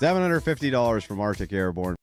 $750 from Arctic Airborne.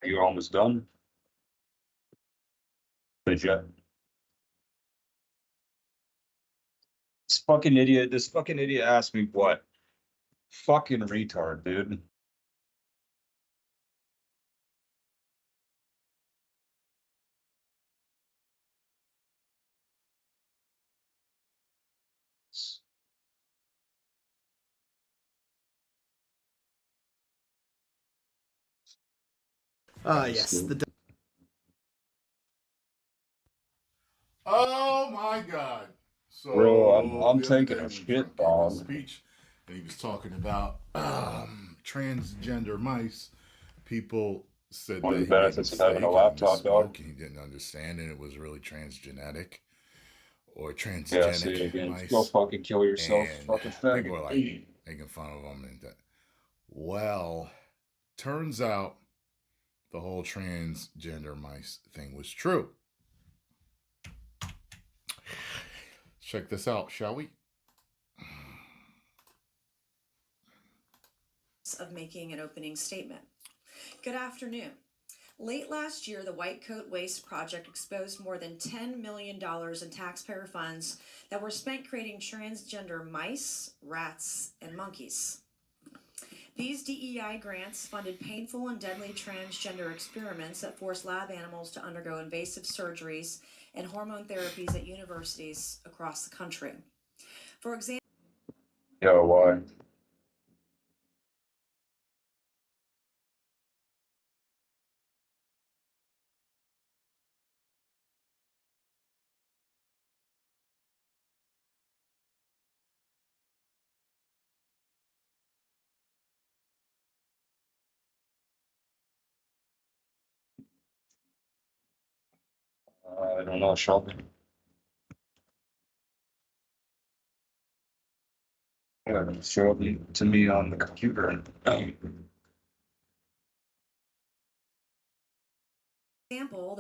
You're almost done. Good job. This fucking idiot asked me what? Fucking retard, dude. Yes. Oh my God! So Bro, I'm the other taking day a when shit, Trump gave his dog. speech, and he was talking about transgender mice. People said One of that the he made a benefits of having a mistake and he laptop, dog. misspoke and he didn't understand, and it was really transgenetic or Yeah, see transgenic it again. Go mice. fucking kill yourself, And fucking people were like faggot. making fun of him and that. Well, turns out the whole transgender mice thing was true. Check this out, shall we? Of making an opening statement. Good afternoon. Late last year, the White Coat Waste Project exposed more than $10 million in taxpayer funds that were spent creating transgender mice, rats, and monkeys. These DEI grants funded painful and deadly transgender experiments that forced lab animals to undergo invasive surgeries and hormone therapies at universities across the country. For example, Yo, why? I don't know, Shelby. Yeah, show it to me on the computer.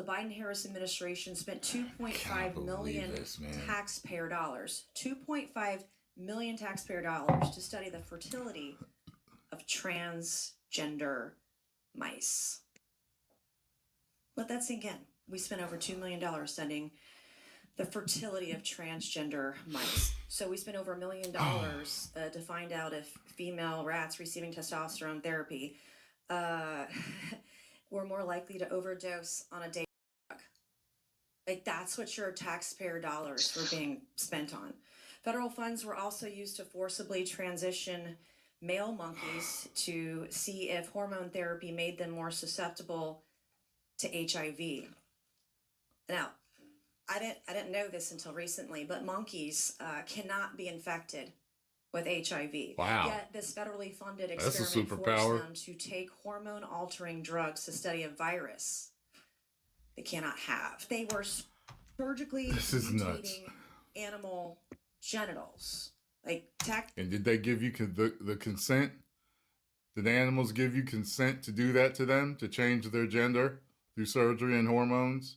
the Biden-Harris administration spent $2.5 million taxpayer dollars, $2.5 million taxpayer dollars to study the fertility of transgender mice. Let that sink in. We spent over $2 million studying the fertility of transgender mice. So we spent over $1 million to find out if female rats receiving testosterone therapy were more likely to overdose on a day drug. Like, that's what your taxpayer dollars were being spent on. Federal funds were also used to forcibly transition male monkeys to see if hormone therapy made them more susceptible to HIV. Now, I didn't know this until recently, but monkeys cannot be infected with HIV. Wow. Yet this federally funded experiment forced them to take hormone-altering drugs to study a virus they cannot have. They were surgically mutating animal genitals. And did they give you the consent? Did animals give you consent to do that to them, to change their gender through surgery and hormones?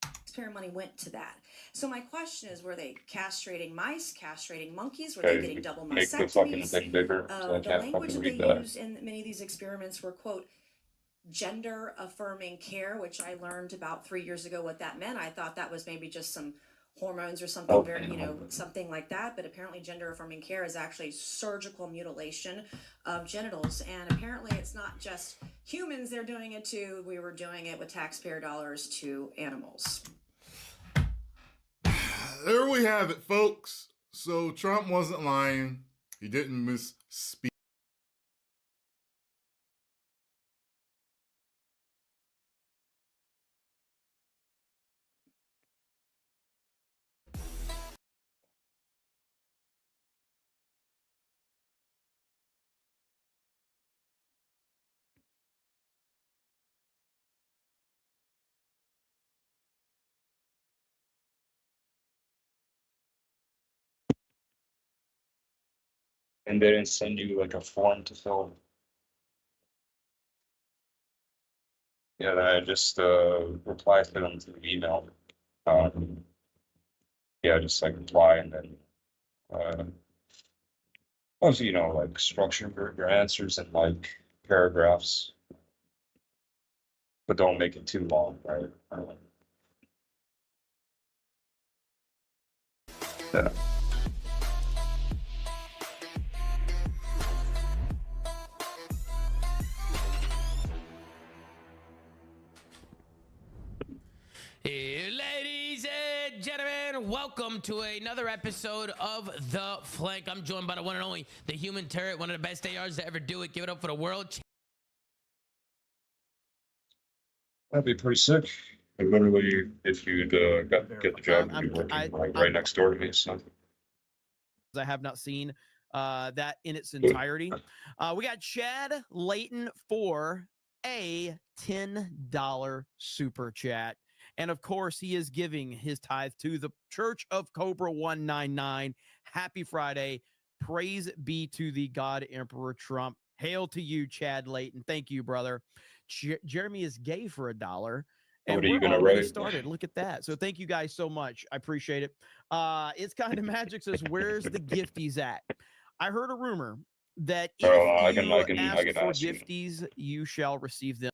Taxpayer money went to that. So my question is, were they castrating mice, castrating monkeys? Were they getting double mastectomies? The language that they used in many of these experiments were, quote, gender affirming care, which I learned about 3 years ago what that meant. I thought that was maybe just some hormones or something very, something like that. But apparently gender affirming care is actually surgical mutilation of genitals. And apparently it's not just humans they're doing it to. We were doing it with taxpayer dollars to animals. There we have it, folks. So Trump wasn't lying. He didn't misspeak. And they didn't send you like a form to fill. Yeah, then I just reply to them through email. Yeah, just like reply and then also, like structure your answers in like paragraphs, but don't make it too long, right? Yeah. Hey, ladies and gentlemen, welcome to another episode of The Flank. I'm joined by the one and only, the human turret, one of the best ARs to ever do it. Give it up for the world. That'd be pretty sick. Like literally, if you'd get the job, you'd be working right next door to me. So I have not seen that in its entirety. We got Chad Layton for a $10 super chat. And of course, he is giving his tithe to the Church of Cobra 199. Happy Friday. Praise be to the God Emperor Trump. Hail to you, Chad Layton. Thank you, brother. Jeremy is gay for $1. And what are you we're gonna already write? started. Look at that. So thank you guys so much. I appreciate it. It's Kind of Magic says, where's the gifties at? I heard a rumor that if I can you ask for ask you. gifties, you shall receive them.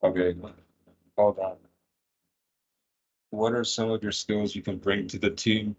Okay, hold on. What are some of your skills you can bring to the team?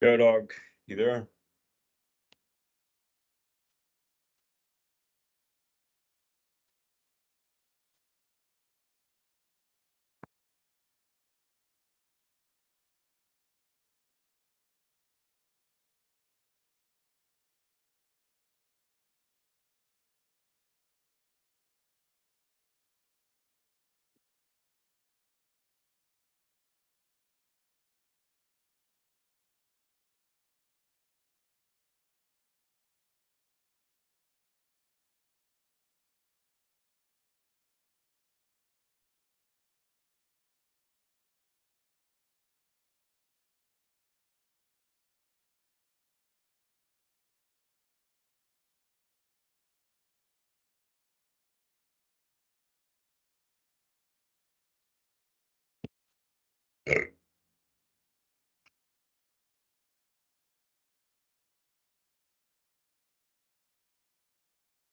Yo, dog, you there?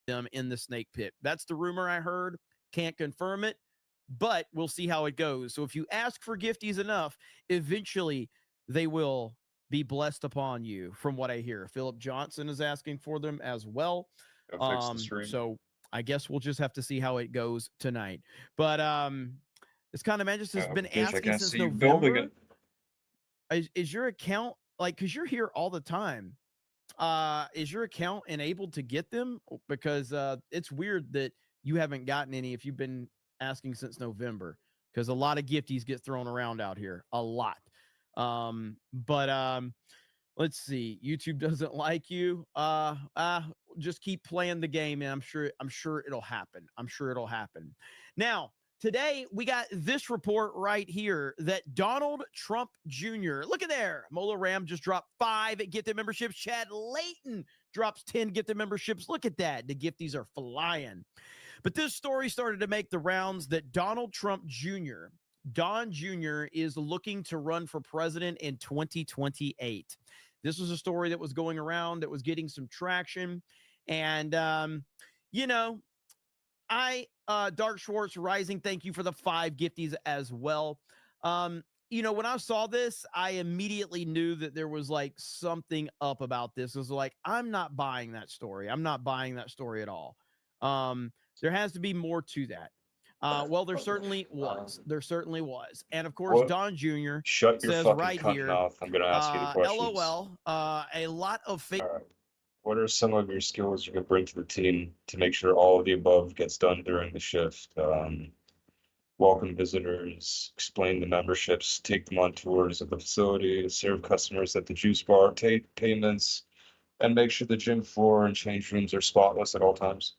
them in the snake pit. That's the rumor I heard. Can't confirm it, but we'll see how it goes. So if you ask for gifties enough, eventually they will be blessed upon you, from what I hear. Philip Johnson is asking for them as well. So I guess we'll just have to see how it goes tonight. But this kind of Mantis has been asking since November. Is your account, like, because you're here all the time, is your account enabled to get them? Because it's weird that you haven't gotten any if you've been asking since November, because a lot of gifties get thrown around out here, a lot. But let's see. YouTube doesn't like you. Just keep playing the game, and I'm sure it'll happen. I'm sure it'll happen. Now, today we got this report right here that Donald Trump Jr. Look at there. Mola Ram just dropped 5 gifted memberships. Chad Layton drops 10 gifted memberships. Look at that. The gifties are flying. But this story started to make the rounds that Donald Trump Jr., Don Jr., is looking to run for president in 2028. This was a story that was going around, that was getting some traction. And, Dark Schwartz Rising, thank you for the 5 gifties as well. When I saw this, I immediately knew that there was like something up about this. It was like, I'm not buying that story. I'm not buying that story at all. There has to be more to that. Well, there certainly was. There certainly was. And of course, Don Jr. Shut your says fucking right cunt here, mouth. I'm gonna ask you the questions. LOL, a lot of fake. All right. What are some of your skills you can bring to the team to make sure all of the above gets done during the shift? Welcome visitors, explain the memberships, take them on tours of the facility, serve customers at the juice bar, take payments, and make sure the gym floor and change rooms are spotless at all times.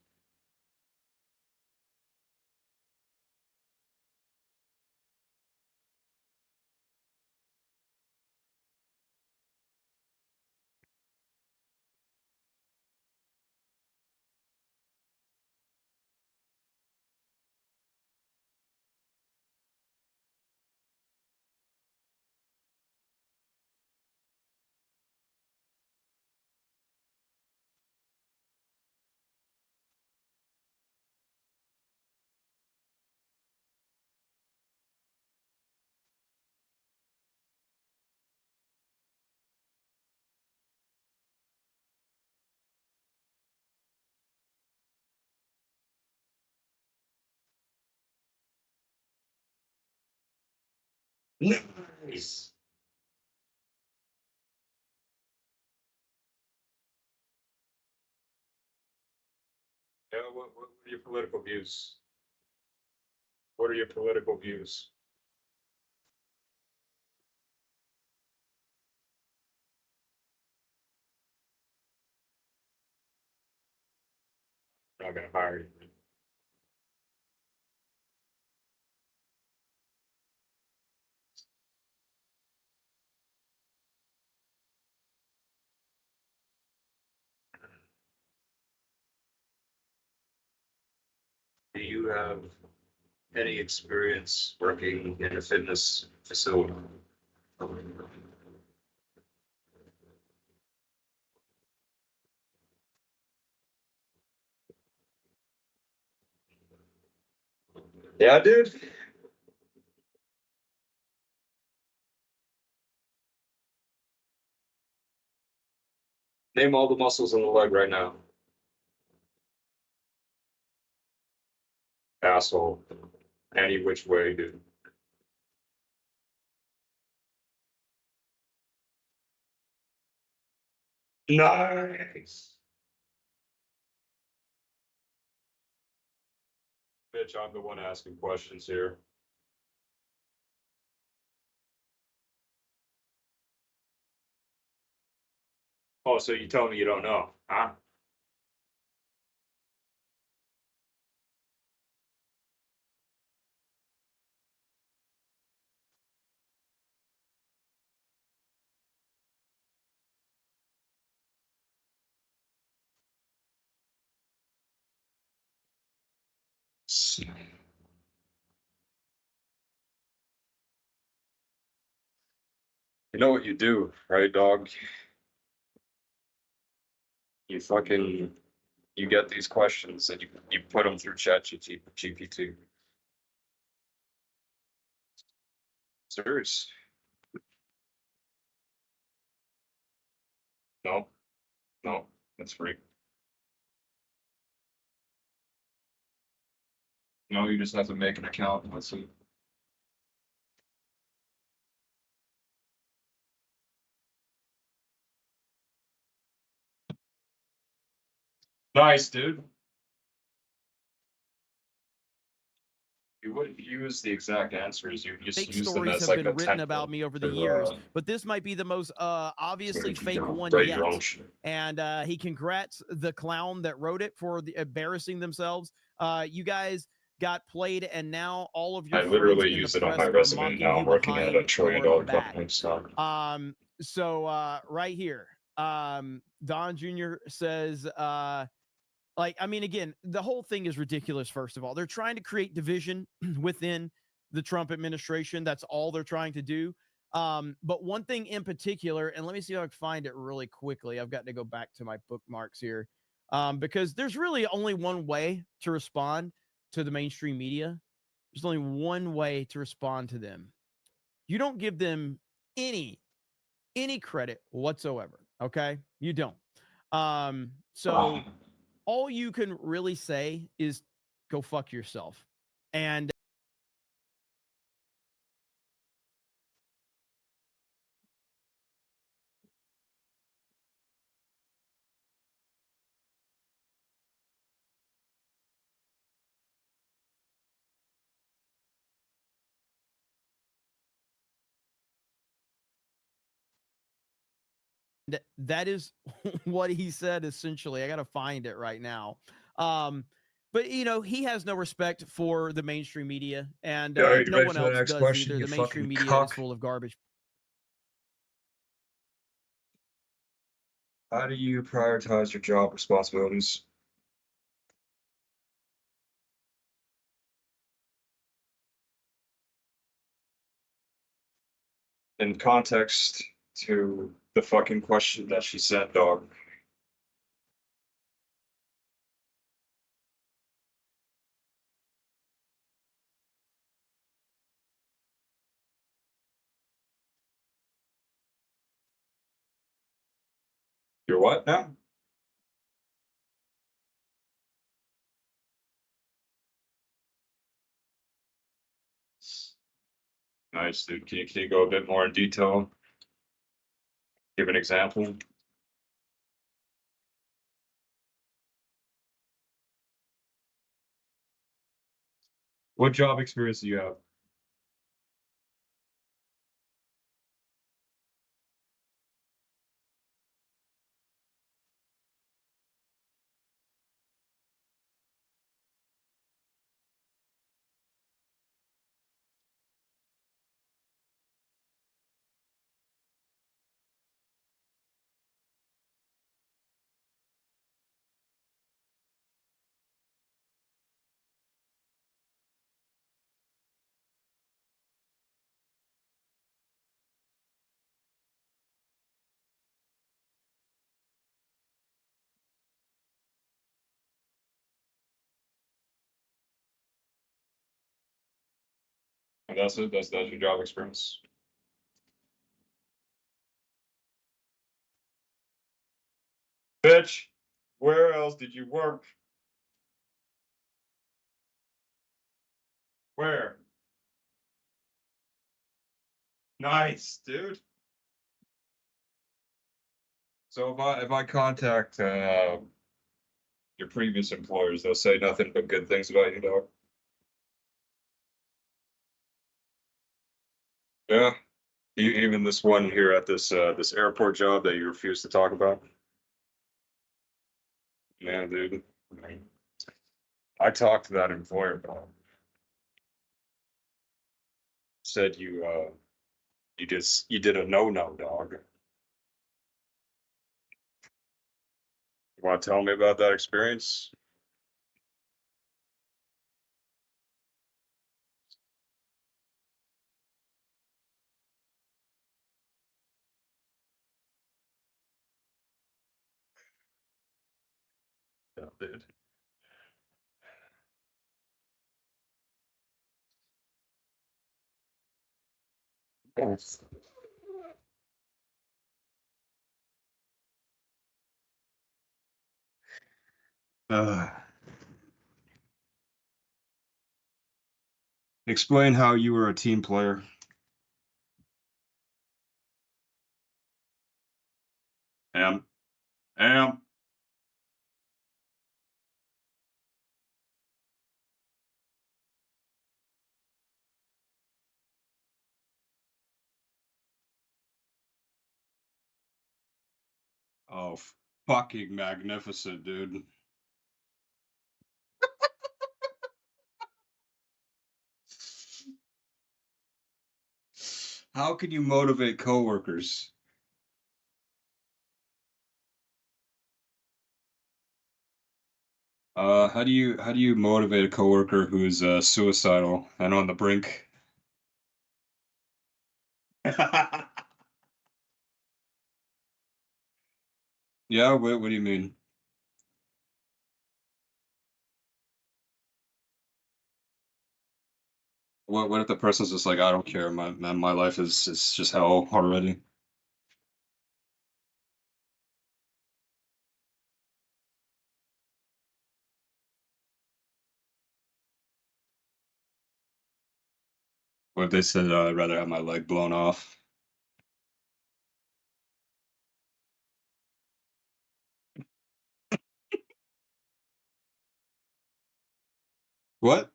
Nice. Yeah, what are your political views? What are your political views? I'm not gonna hire you. Do you have any experience working in a fitness facility? Yeah, I did. Name all the muscles in the leg right now. Asshole. Any which way, dude. Nice. Bitch, I'm the one asking questions here. Oh, so you tell me you don't know, huh? You know what you do, right, dog? You fucking you get these questions and you put them through ChatGPT. Serious? No, no, that's free. No, you just have to make an account. Let's see. Nice, dude. You wouldn't use the exact answers. You just Fake use them stories as have like been a written template about me over the to, years, but this might be the most obviously fake one write yet. your own shit. And he congrats the clown that wrote it for embarrassing themselves. You guys got played, and now all of your I friends literally in the use it on press my are resume mocking now. you I'm working at a behind $1 your trillion back. company. So Right here, Don Jr. says, like, I mean, again, the whole thing is ridiculous. First of all, they're trying to create division within the Trump administration. That's all they're trying to do. But one thing in particular, and let me see if I can find it really quickly. I've got to go back to my bookmarks here, because there's really only one way to respond to the mainstream media. There's only one way to respond to them. You don't give them any credit whatsoever. Okay, you don't. So all you can really say is go fuck yourself. And that is what he said essentially. I got to find it right now. But you know, he has no respect for the mainstream media, and yeah, are you no ready one for the else next does question, either. you The mainstream fucking media is cock? full of garbage. How do you prioritize your job responsibilities? In context to the fucking question that she sent, dog. You're what now? Nice, dude. Can you go a bit more in detail? Give an example. What job experience do you have? And that's it. That's your job experience. Bitch, where else did you work? Where? Nice, dude. So if I contact your previous employers, they'll say nothing but good things about you, dog. Yeah. Even this one here at this airport job that you refuse to talk about. Yeah, dude. I talked to that employer about. Said you did a no dog. You want to tell me about that experience? Yeah, dude. Yes. Uh, Explain how you were a team player. Am. Am. Oh, fucking magnificent, dude. How can you motivate coworkers? How do you motivate a coworker who's suicidal and on the brink? Yeah, what do you mean? What if the person's just like, I don't care, my life is just hell already. What if they said I'd rather have my leg blown off? What?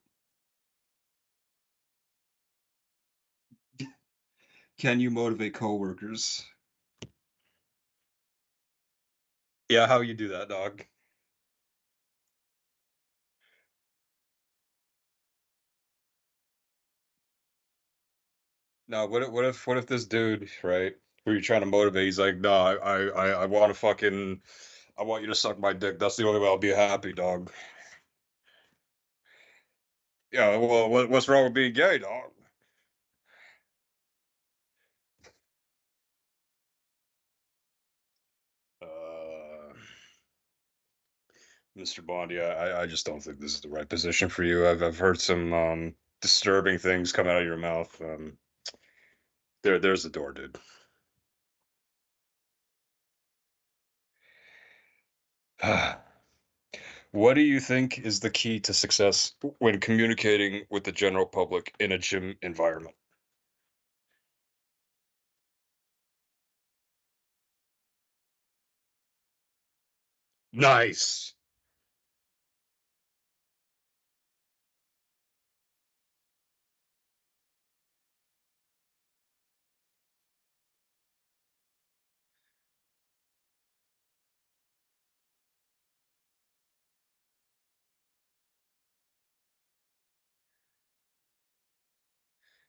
Can you motivate coworkers? Yeah, how you do that, dog? No, what if this dude, right, who you're trying to motivate, he's like, no, I want to fucking, I want you to suck my dick. That's the only way I'll be happy, dog. Yeah, well, what's wrong with being gay, dog? Uh, Mr. Bond, yeah, I just don't think this is the right position for you. I've heard some disturbing things come out of your mouth. There's the door, dude. What do you think is the key to success when communicating with the general public in a gym environment? Nice.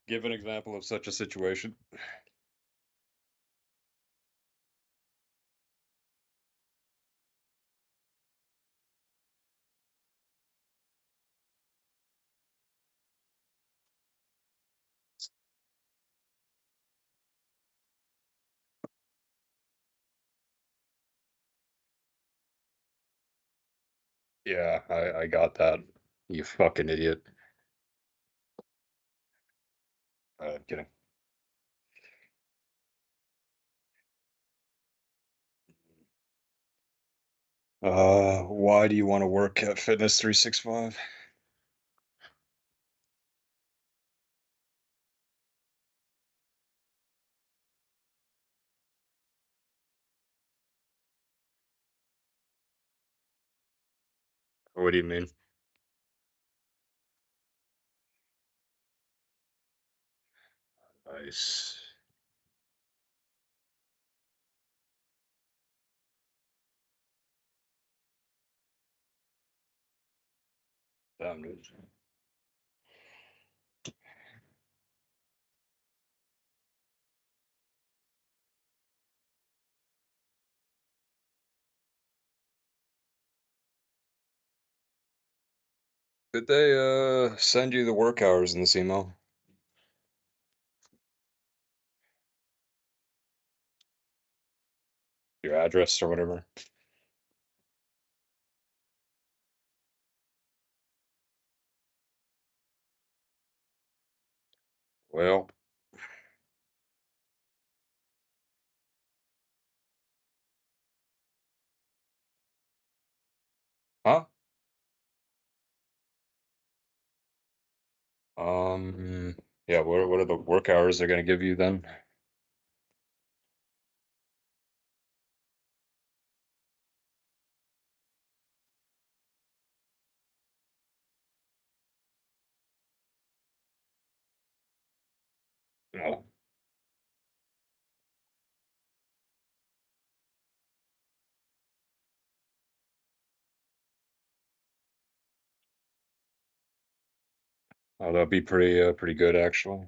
Give an example of such a situation. Yeah, I got that. You fucking idiot. Kidding. Why do you want to work at Fitness 365? What do you mean? Nice. Damn, dude. Did they send you the work hours in this email? Your address or whatever? Well, huh? Yeah. What are the work hours they're gonna give you then? No. Oh, that'd be pretty good actually.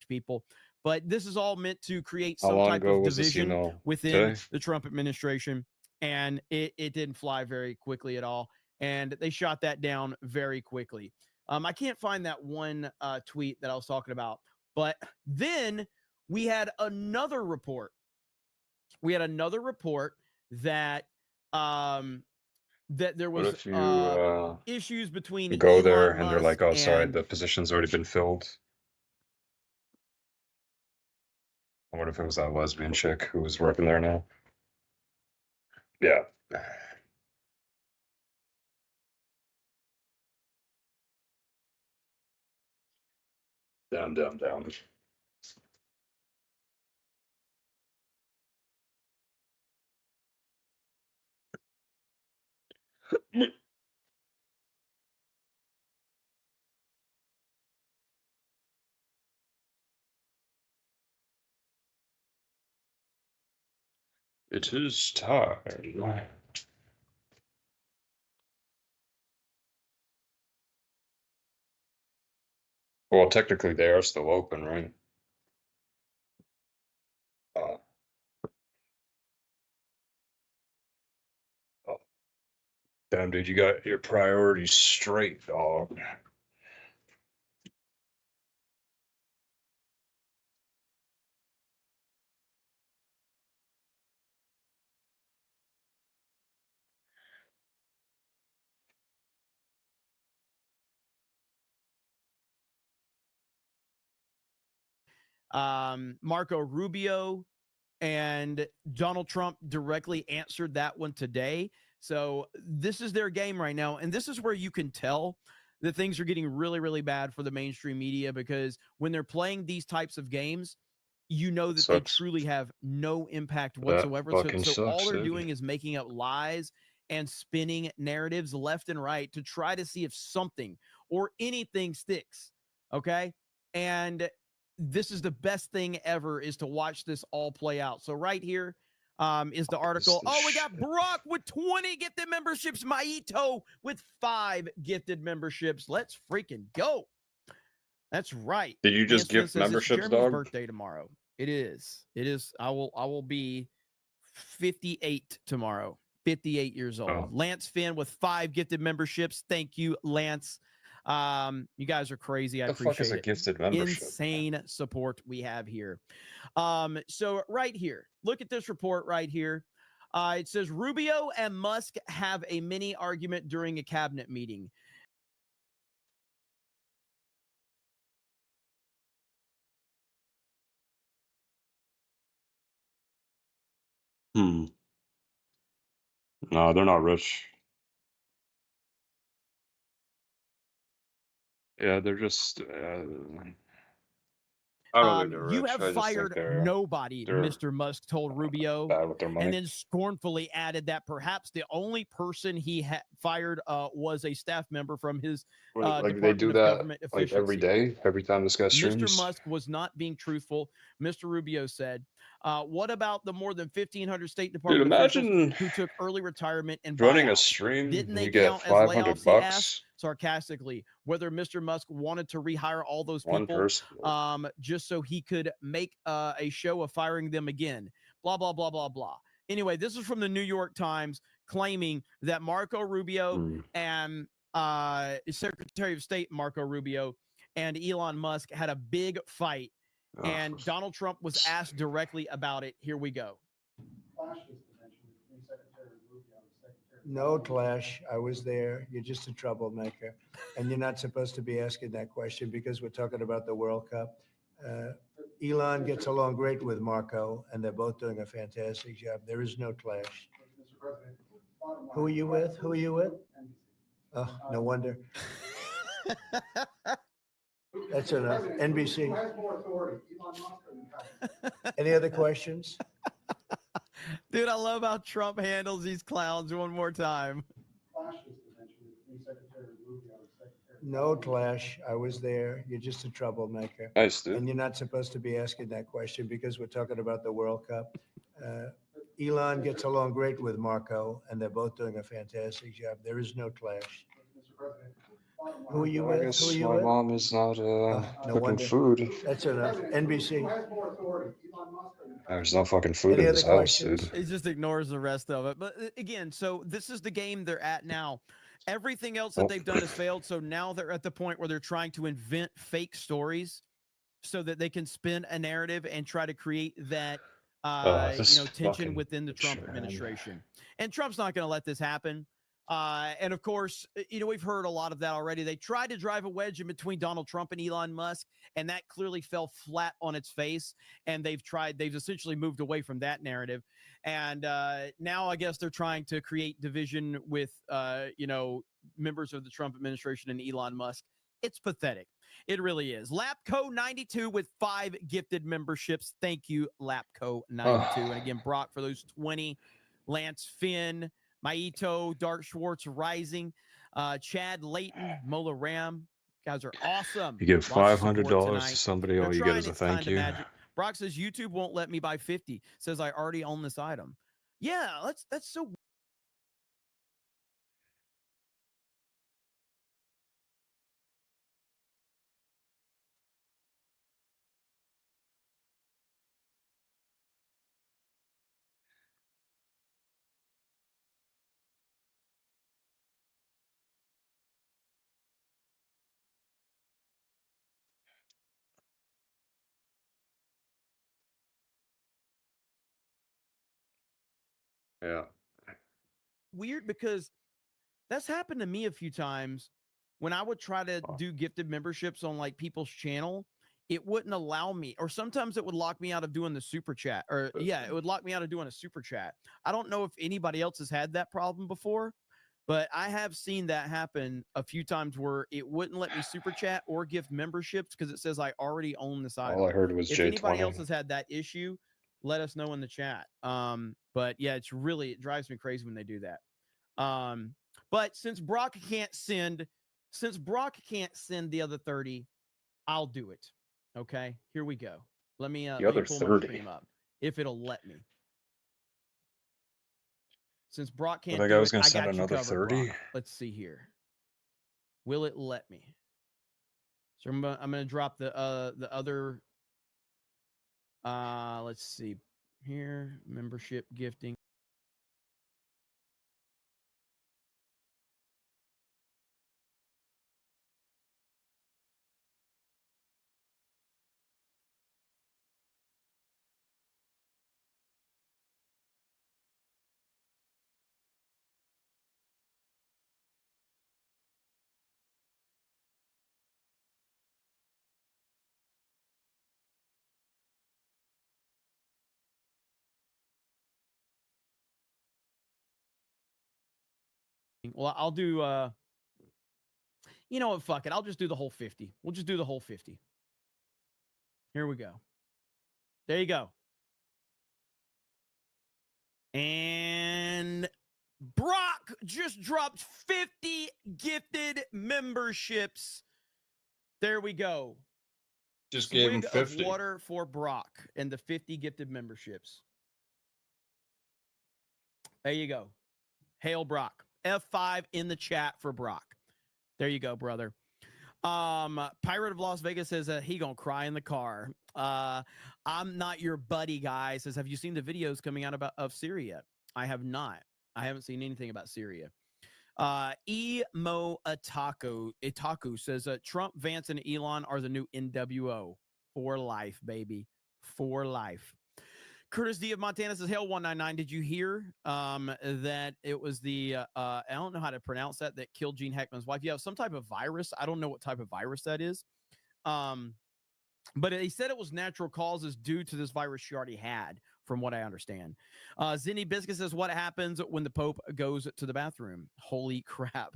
People, but this is all meant to create How some long type ago of was this division email? within Today? the Trump administration, and it didn't fly very quickly at all, and they shot that down very quickly. I can't find that one tweet that I was talking about, but then we had another report. That that there What was if you issues between go there Elon and they're like, Musk oh, sorry, and the position's already been filled? What if it was that lesbian chick who was working there now? Yeah. Down, down, down. It is time. Well, technically they are still open, right? Uh, oh, damn, dude, you got your priorities straight, dog. Marco Rubio and Donald Trump directly answered that one today. So this is their game right now. And this is where you can tell that things are getting really, really bad for the mainstream media, because when they're playing these types of games, you know that they Sucks. truly have no impact That whatsoever. fucking So all sucks, they're dude. doing is making up lies and spinning narratives left and right to try to see if something or anything sticks. Okay. And this is the best thing ever, is to watch this all play out. So right here is the article. the Oh, we got shit. Brock with 20 gifted memberships. Maito with 5 gifted memberships. Let's freaking go. That's right. Did you just Anson gift says it's memberships, Jeremy's dog? birthday tomorrow. It is. It is. I will be 58 tomorrow. 58 years old. Oh. Lance Finn with 5 gifted memberships. Thank you, Lance. You guys are crazy. I The fuck is appreciate a it. gifted membership? Insane support we have here. So right here, look at this report right here. It says Rubio and Musk have a mini argument during a cabinet meeting. Hmm. No, they're not rich. Yeah, they're just. I don't think they're You rich. have I just think fired nobody, they're Mr. Musk told Rubio, bad with their money. and then scornfully added that perhaps the only person he fired was a staff member from his Like they do Department of that Government like every Efficiency. day, every time this guy Mr. streams. Musk was not being truthful. Mr. Rubio said, what about the more than 1,500 State Dude, Department officials imagine who took early retirement and running a buyouts? stream Didn't and they you get count as 500 layoffs, he asked bucks. sarcastically, whether Mr. Musk wanted to rehire all those One people person. just so he could make a show of firing them again. Blah, blah, blah, blah, blah. Anyway, this is from the New York Times, claiming that Marco Rubio and Secretary of State Marco Rubio and Elon Musk had a big fight, And Donald Trump was asked directly about it. Here we go. No clash. I was there. You're just a troublemaker. And you're not supposed to be asking that question because we're talking about the World Cup. Elon gets along great with Marco, and they're both doing a fantastic job. There is no clash. Who are you with? Who are you with? Oh, no wonder. That's enough. NBC. Any other questions? Dude, I love how Trump handles these clowns one more time. No clash. I was there. You're just a troublemaker. Nice, dude. And you're not supposed to be asking that question because we're talking about the World Cup. Elon gets along great with Marco, and they're both doing a fantastic job. There is no clash. Who are you I with? guess Who are you my with? mom is not No cooking wonder. food. That's enough. NBC. There's no fucking food Any in other this house, questions? dude. He just ignores the rest of it. But again, so this is the game they're at now. Everything else that Oh. they've done has failed. So now they're at the point where they're trying to invent fake stories so that they can spin a narrative and try to create that This tension fucking within the Trump Chad. administration. And Trump's not going to let this happen. And of course, we've heard a lot of that already. They tried to drive a wedge in between Donald Trump and Elon Musk, and that clearly fell flat on its face. And they've essentially moved away from that narrative. And now I guess they're trying to create division with, members of the Trump administration and Elon Musk. It's pathetic. It really is. Lapco92 with 5 gifted memberships. Thank you, Lapco92. And again, Brock for those 20. Lance Finn, Maito, Dark Schwartz Rising, Chad Layton, Mola Ram. Guys are awesome. You give Lots of support $500 tonight. to somebody, They're all you get trying is a its thank kind of you. magic. Brock says YouTube won't let me buy 50. Says I already own this item. Yeah, that's so. Yeah. Weird because that's happened to me a few times when I would try to do gifted memberships on like people's channel. It wouldn't allow me, or sometimes it would lock me out of doing the super chat, it would lock me out of doing a super chat. I don't know if anybody else has had that problem before, but I have seen that happen a few times where it wouldn't let me super chat or gift memberships because it says I already own this item. All I heard was If J20. anybody else has had that issue, let us know in the chat. But yeah, it drives me crazy when they do that. But since Brock can't send the other 30, I'll do it. Okay, here we go. Let me The other pull my 30. stream up if it'll let me. Since Brock can't think do I was it, gonna I send got you another covered, 30. Brock. Let's see here. Will it let me? So I'm gonna drop the other. Let's see here. Membership gifting. Well, I'll do. You know what? Fuck it. I'll just do the whole 50. We'll just do the whole 50. Here we go. There you go. And Brock just dropped 50 gifted memberships. There we go. Just gave him Swig 50. of water for Brock and the 50 gifted memberships. There you go. Hail Brock. F5 in the chat for Brock. There you go, brother. Pirate of Las Vegas says he gonna cry in the car. I'm not your buddy, guy. Says, have you seen the videos coming out of Syria? I have not. I haven't seen anything about Syria. Emo Itaku says Trump, Vance, and Elon are the new NWO. For life, baby. For life. Curtis D of Montana says, Hail 199. Did you hear that it was the, I don't know how to pronounce that killed Gene Hackman's wife? Yeah, some type of virus. I don't know what type of virus that is. But he said it was natural causes due to this virus she already had, from what I understand. Zinni Biscuit says, what happens when the Pope goes to the bathroom? Holy crap.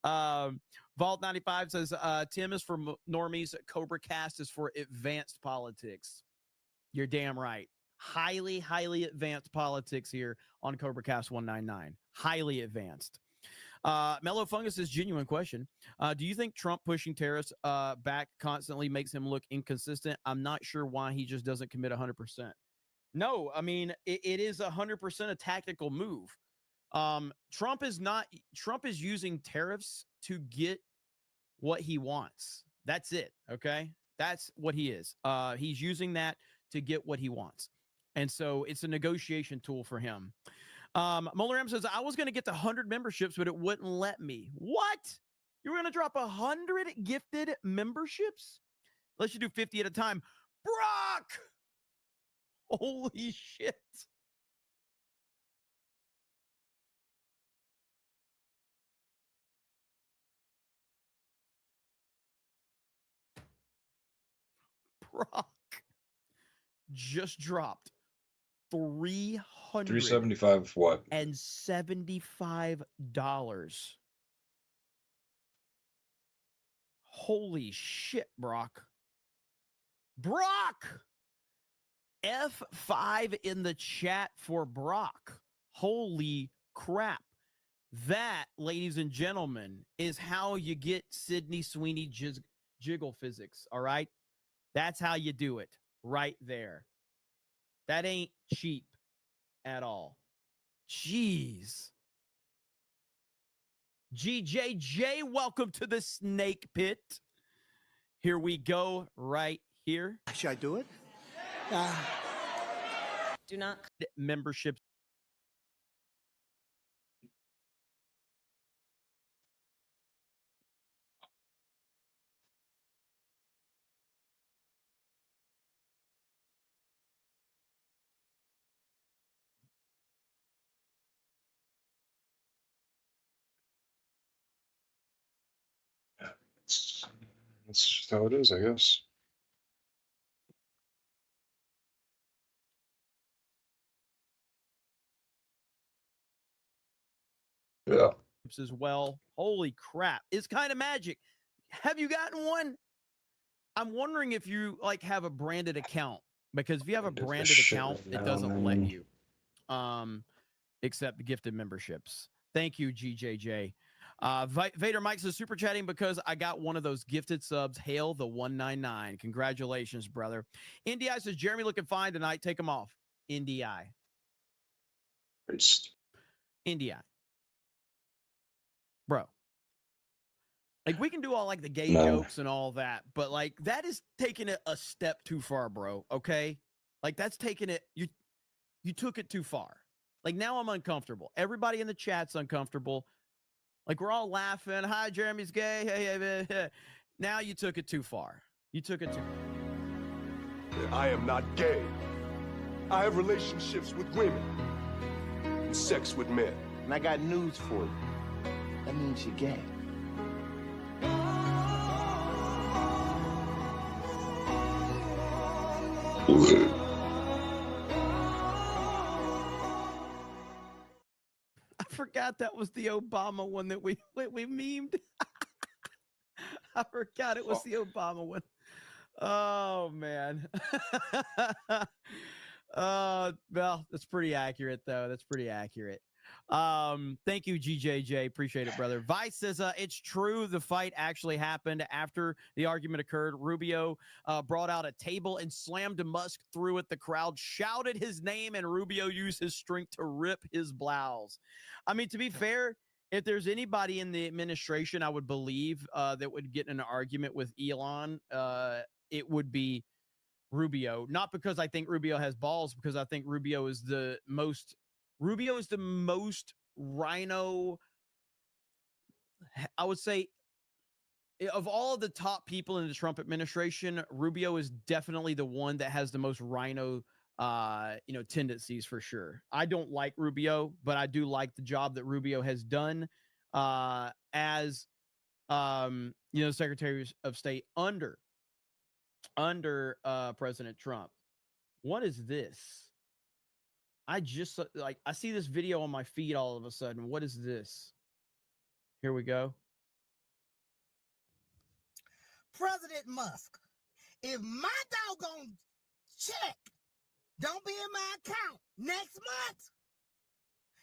Vault 95 says, Tim is for normies. Cobra Cast is for advanced politics. You're damn right. Highly, highly advanced politics here on Cobra Cast 199. Highly advanced. Mellow Fungus is genuine question. Do you think Trump pushing tariffs back constantly makes him look inconsistent? I'm not sure why he just doesn't commit 100%. No, I mean, it is 100% a tactical move. Trump is using tariffs to get what he wants. That's it. Okay. That's what he is. He's using that to get what he wants. And so it's a negotiation tool for him. Molar says, I was going to get to 100 memberships, but it wouldn't let me. What? You were going to drop 100 gifted memberships? Let's do 50 at a time. Brock! Holy shit. Brock just dropped $375 what? and $75. Holy shit, Brock. Brock! F5 in the chat for Brock. Holy crap. That, ladies and gentlemen, is how you get Sydney Sweeney jiggle physics, all right? That's how you do it, right there. That ain't cheap at all. Jeez. GJJ, welcome to the snake pit. Here we go, right here. Should I do it? Do not. Membership. That's just how it is, I guess. Yeah. As well. Holy crap. It's kind of magic. Have you gotten one? I'm wondering if you have a branded account, because if you have a branded account, it doesn't let you accept gifted memberships. Thank you, GJJ. Vader Mike says super chatting because I got one of those gifted subs. Hail the 199. Congratulations, brother. NDI says Jeremy looking fine tonight. Take him off. NDI. NDI. Bro. We can do all the gay jokes and all that, but that is taking it a step too far, bro. Okay. That's taking it. You took it too far. Now I'm uncomfortable. Everybody in the chat's uncomfortable. We're all laughing. Hi, Jeremy's gay. Hey. Now you took it too far. You took it too far. I am not gay. I have relationships with women and sex with men. And I got news for you. That means you're gay. I forgot that was the Obama one that we memed. I forgot it was the Obama one. Oh man. Well, that's pretty accurate though. That's pretty accurate. Thank you, GJJ. Appreciate it, brother. Vice says it's true. The fight actually happened after the argument occurred. Rubio brought out a table and slammed Musk through it. The crowd shouted his name, and Rubio used his strength to rip his blouse. I mean, to be fair, if there's anybody in the administration I would believe that would get in an argument with Elon, it would be Rubio. Not because I think Rubio has balls, because I think Rubio is the most rhino, I would say, of all of the top people in the Trump administration, Rubio is definitely the one that has the most rhino, tendencies for sure. I don't like Rubio, but I do like the job that Rubio has done as Secretary of State under President Trump. What is this? I see this video on my feed all of a sudden. What is this? Here we go. President Musk, if my doggone check don't be in my account next month,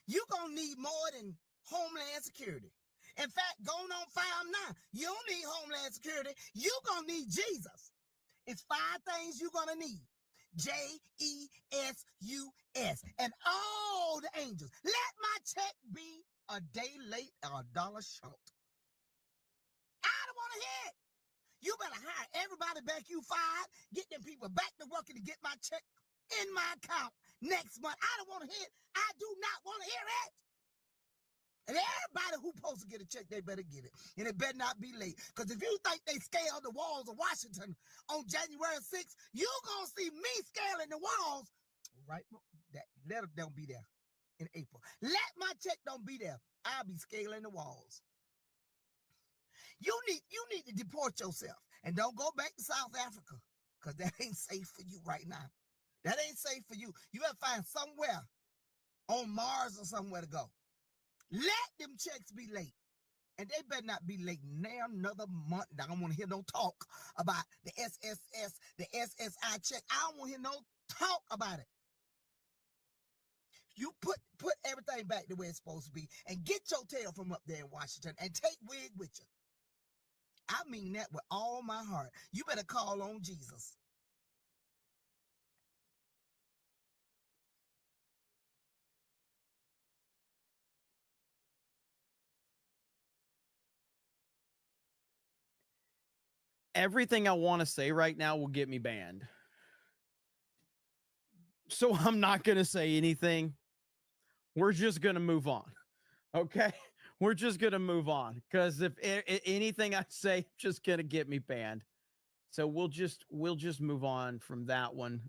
you gonna need more than Homeland Security. In fact, going on 5 now, you don't need Homeland Security. You gonna need Jesus. It's 5 things you're gonna need. JESUS and all the angels. Let my check be a day late or a dollar short. I don't want to hear it. You better hire everybody back you fired, get them people back to working to get my check in my account next month. I don't want to hear it. I do not want to hear it. And everybody who's supposed to get a check, they better get it. And it better not be late. Because if you think they scaled the walls of Washington on January 6th, you're going to see me scaling the walls. Right? That letter don't be there in April. Let my check don't be there. I'll be scaling the walls. You need to deport yourself. And don't go back to South Africa. Because that ain't safe for you right now. That ain't safe for you. You got to find somewhere on Mars or somewhere to go. Let them checks be late. And they better not be late now another month. I don't want to hear no talk about the SSS, the SSI check. I don't want to hear no talk about it. You put everything back the way it's supposed to be and get your tail from up there in Washington and take Wig with you. I mean that with all my heart. You better call on Jesus. Everything I want to say right now will get me banned. So I'm not going to say anything. We're just going to move on. Okay? We're just going to move on because if anything I say, just going to get me banned. So we'll just move on from that one.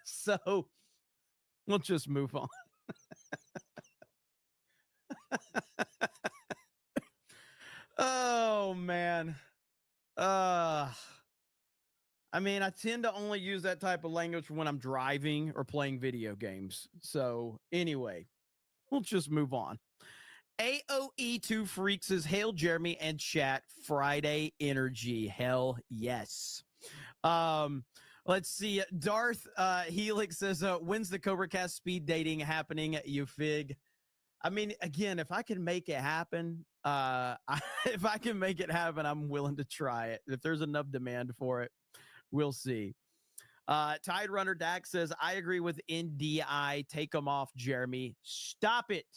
So we'll just move on. Oh man. I mean, I tend to only use that type of language when I'm driving or playing video games. So anyway, we'll just move on. AOE2 Freaks says, hail Jeremy and chat Friday energy. Hell yes. Let's see. Darth Helix says, when's the Cobra Cast speed dating happening at you fig? I mean, again, if I can make it happen, if I can make it happen, I'm willing to try it. If there's enough demand for it, we'll see. Tide Runner Dak says, I agree with NDI. Take them off, Jeremy. Stop it.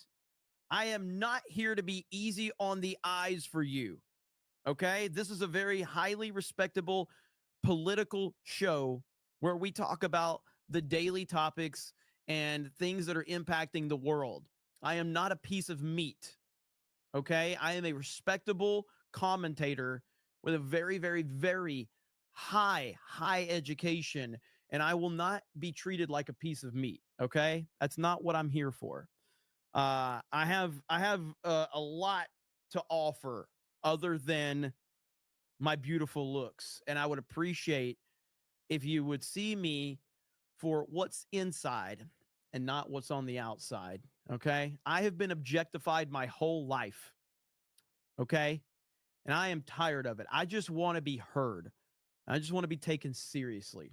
I am not here to be easy on the eyes for you. Okay? This is a very highly respectable political show where we talk about the daily topics and things that are impacting the world. I am not a piece of meat. Okay? I am a respectable commentator with a very, very, very high education, and I will not be treated like a piece of meat. Okay? That's not what I'm here for. I have a lot to offer other than my beautiful looks, and I would appreciate if you would see me for what's inside and not what's on the outside. Okay? I have been objectified my whole life. Okay? And I am tired of it. I just want to be heard. I just want to be taken seriously.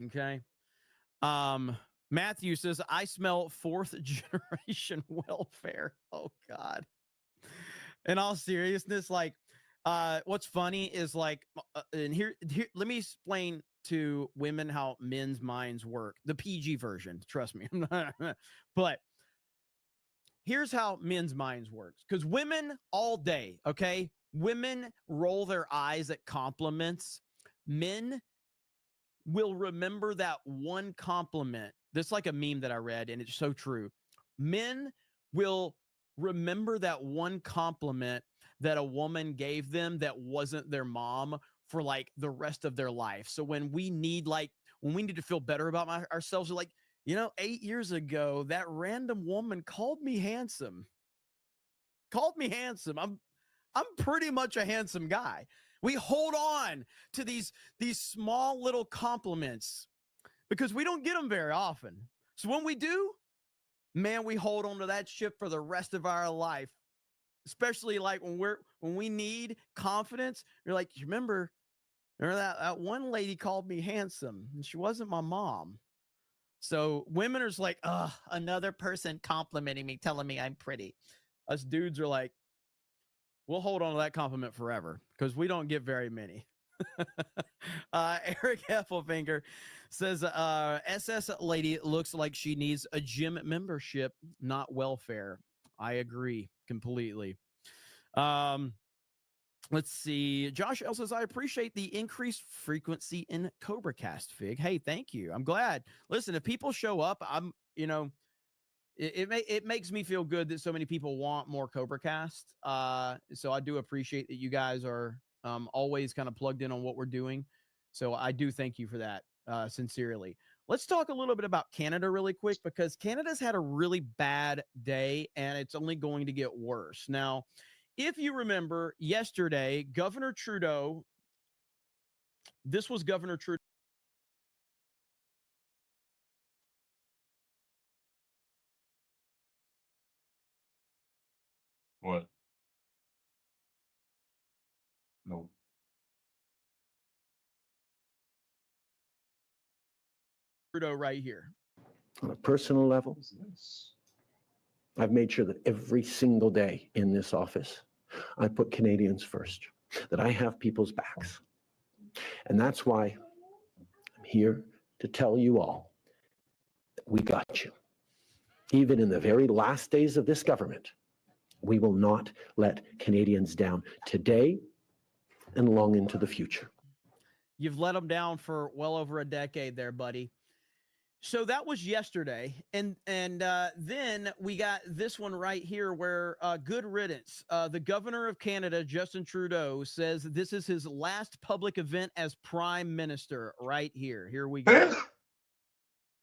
Okay? Matthew says, I smell 4th generation welfare. Oh God. In all seriousness, like, what's funny is like, and here, let me explain to women how men's minds work. The PG version, trust me. But here's how men's minds works. Because women all day, okay? Women roll their eyes at compliments. Men will remember that one compliment. This is like a meme that I read, and it's so true. Men will remember that one compliment that a woman gave them that wasn't their mom for like the rest of their life. So when we need to feel better about ourselves, we're like, 8 years ago, that random woman called me handsome. I'm pretty much a handsome guy. We hold on to these small little compliments because we don't get them very often. So when we do, man, we hold on to that shit for the rest of our life. Especially like when we need confidence. You're like, remember that one lady called me handsome and she wasn't my mom. So women are just like, another person complimenting me, telling me I'm pretty. Us dudes are like, we'll hold on to that compliment forever because we don't get very many. Eric Heffelfinger says, SS lady looks like she needs a gym membership, not welfare. I agree completely. Let's see. Josh L says, I appreciate the increased frequency in CobraCast, Fig. Hey, thank you. I'm glad. Listen, if people show up, it makes me feel good that so many people want more CobraCast. So I do appreciate that you guys are always kind of plugged in on what we're doing. So I do thank you for that, sincerely. Let's talk a little bit about Canada really quick, because Canada's had a really bad day and it's only going to get worse. Now, if you remember yesterday, Governor Trudeau, this was Governor Trudeau. What? No. Trudeau right here. On a personal level, I've made sure that every single day in this office, I put Canadians first, that I have people's backs. And that's why I'm here to tell you all that we got you. Even in the very last days of this government, we will not let Canadians down today and long into the future. You've let them down for well over a decade there, buddy. So that was yesterday. And then we got this one right here where good riddance. The governor of Canada, Justin Trudeau, says this is his last public event as prime minister right here. Here we go.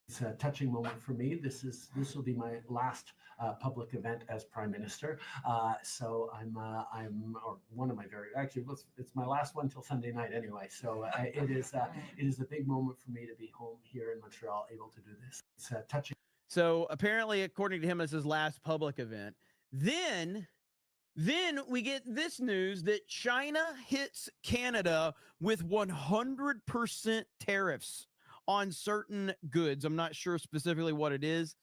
It's a touching moment for me. This will be my last public event as prime minister. So or one of my it's my last one till Sunday night anyway. So it is a big moment for me to be home here in Montreal, able to do this. It's touching. So apparently, according to him, it's his last public event. Then we get this news that China hits Canada with 100% tariffs on certain goods. I'm not sure specifically what it is.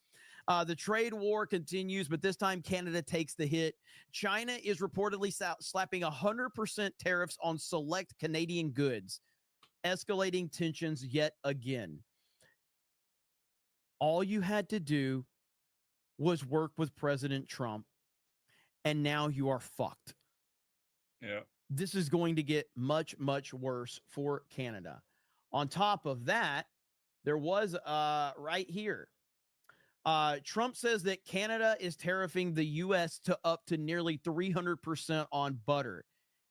The trade war continues, but this time Canada takes the hit. China is reportedly slapping 100% tariffs on select Canadian goods, escalating tensions yet again. All you had to do was work with President Trump, and now you are fucked. Yeah. This is going to get much, much worse for Canada. On top of that, there was right here. Trump says that Canada is tariffing the U.S. to up to nearly 300% on butter.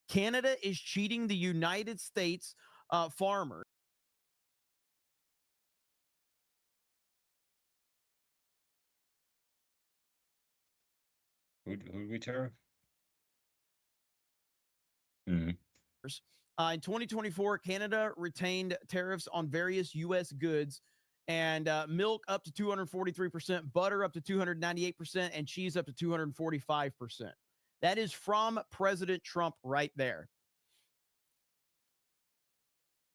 Canada is cheating the United States farmers. Who do we tariff? Mm-hmm. In 2024, Canada retained tariffs on various U.S. goods, and milk up to 243%, butter up to 298%, and cheese up to 245%. That is from President Trump right there.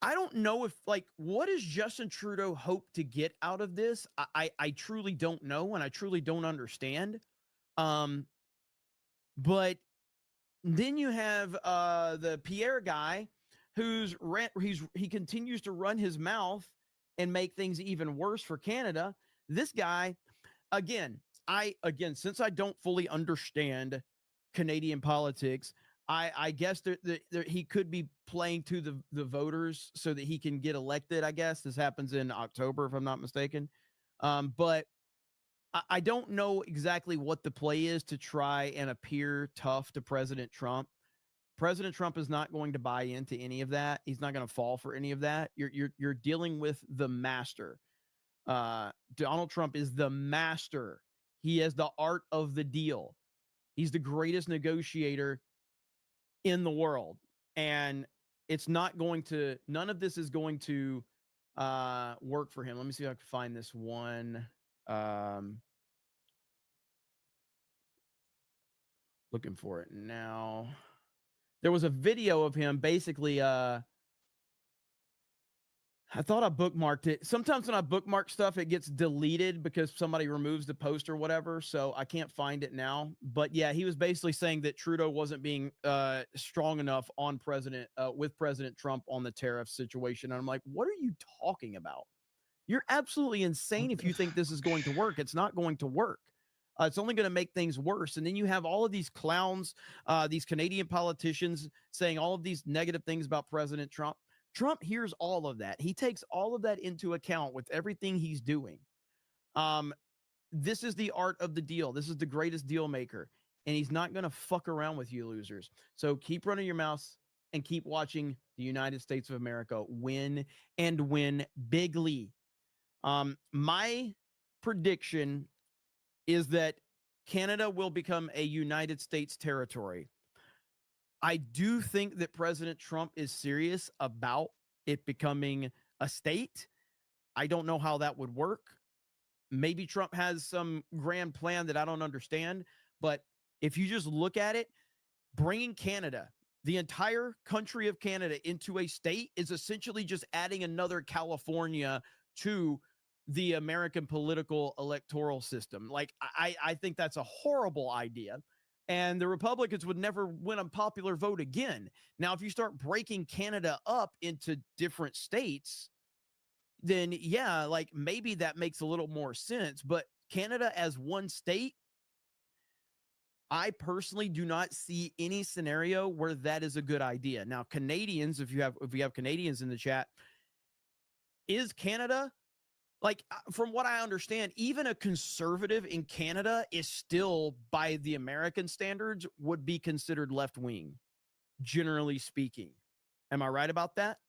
I don't know if, what does Justin Trudeau hope to get out of this? I truly don't know, and I truly don't understand. But then you have the Pierre guy he continues to run his mouth and make things even worse for Canada. This guy, again, since I don't fully understand Canadian politics, I guess that he could be playing to the voters so that he can get elected. I guess this happens in October, if I'm not mistaken. But I don't know exactly what the play is to try and appear tough to President Trump. President Trump is not going to buy into any of that. He's not going to fall for any of that. You're dealing with the master. Donald Trump is the master. He has the art of the deal. He's the greatest negotiator in the world. And it's not going to, none of this is going to work for him. Let me see if I can find this one. Looking for it now. There was a video of him basically, I thought I bookmarked it. Sometimes when I bookmark stuff, it gets deleted because somebody removes the post or whatever. So I can't find it now. But yeah, he was basically saying that Trudeau wasn't being strong enough on with President Trump on the tariff situation. And I'm like, what are you talking about? You're absolutely insane if you think this is going to work. It's not going to work. It's only going to make things worse. And then you have all of these clowns, these Canadian politicians saying all of these negative things about President Trump. Trump hears all of that. He takes all of that into account with everything he's doing. This is the art of the deal. This is the greatest deal maker. And he's not going to fuck around with you losers. So keep running your mouth and keep watching the United States of America win and win bigly. My prediction is that Canada will become a United States territory. I do think that President Trump is serious about it becoming a state. I don't know how that would work. Maybe Trump has some grand plan that I don't understand. But if you just look at it, bringing Canada, the entire country of Canada, into a state is essentially just adding another California to the American political electoral system. Like, I think that's a horrible idea. And the Republicans would never win a popular vote again. Now, if you start breaking Canada up into different states, then yeah, like maybe that makes a little more sense. But Canada as one state, I personally do not see any scenario where that is a good idea. Now, Canadians, if we have Canadians in the chat, is Canada, like, from what I understand, even a conservative in Canada is still, by the American standards, would be considered left-wing, generally speaking. Am I right about that?